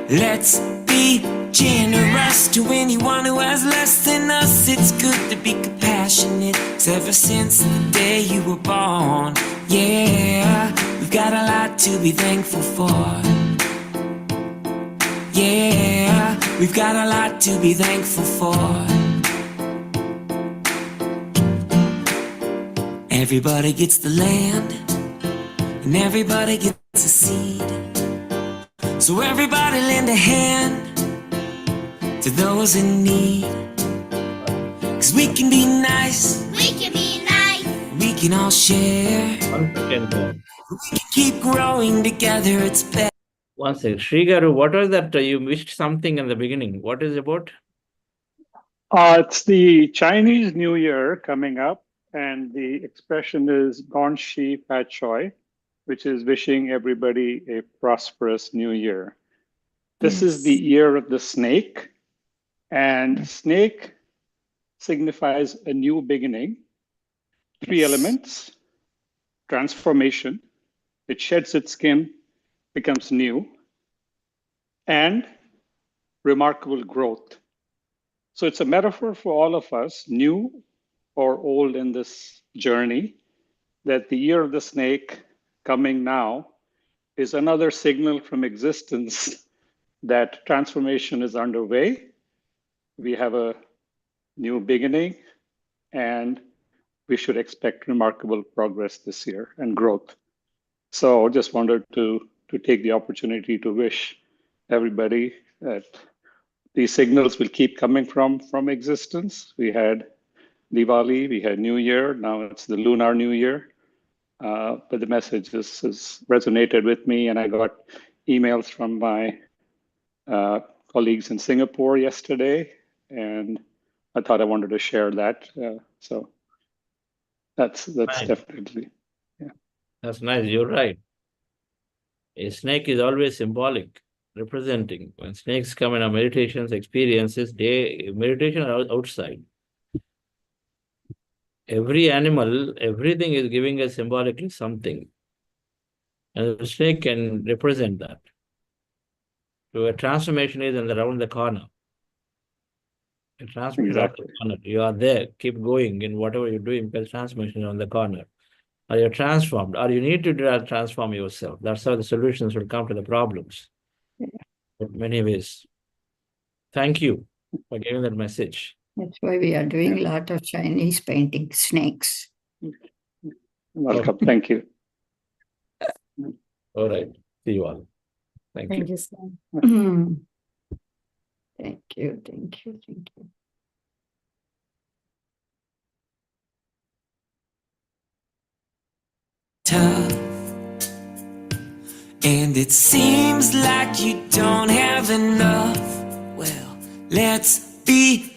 Let's be generous to anyone who has less than us. It's good to be compassionate, 'cause ever since the day you were born, yeah, we've got a lot to be thankful for. Yeah, we've got a lot to be thankful for. Everybody gets the land, and everybody gets a seed. So everybody lend a hand to those in need. 'Cause we can be nice, we can be nice, we can all share. We can keep growing together, it's better. One second. Sri Garu, what was that? You missed something in the beginning. What is it about? It's the Chinese New Year coming up, and the expression is Gong Shi Fa Choi, which is wishing everybody a prosperous new year. This is the year of the snake, and snake signifies a new beginning. 3 elements: transformation, it sheds its skin, becomes new, and remarkable growth. So it's a metaphor for all of us, new or old in this journey, that the year of the snake coming now is another signal from existence that transformation is underway. We have a new beginning, and we should expect remarkable progress this year and growth. So just wanted to take the opportunity to wish everybody that these signals will keep coming from existence. We had Diwali, we had New Year, now it's the Lunar New Year. But the message has resonated with me, and I got emails from my colleagues in Singapore yesterday, and I thought I wanted to share that. So that's Nice. definitely, yeah. That's nice. You're right. A snake is always symbolic, representing. When snakes come in our meditations, experiences, meditation are outside. Every animal, everything is giving us symbolically something. And the snake can represent that. So a transformation is around the corner. A transformation around the corner. You are there. Keep going in whatever you're doing, because transformation is on the corner. Or you're transformed, or you need to transform yourself. That's how the solutions will come to the problems. In many ways. Thank you for giving that message. That's why we are doing a lot of Chinese painting, snakes. Welcome. Thank you. All right. See you all. Thank you. Thank you, sir. Thank you, thank you, thank you. Tough. And it seems like you don't have enough. Well, let's be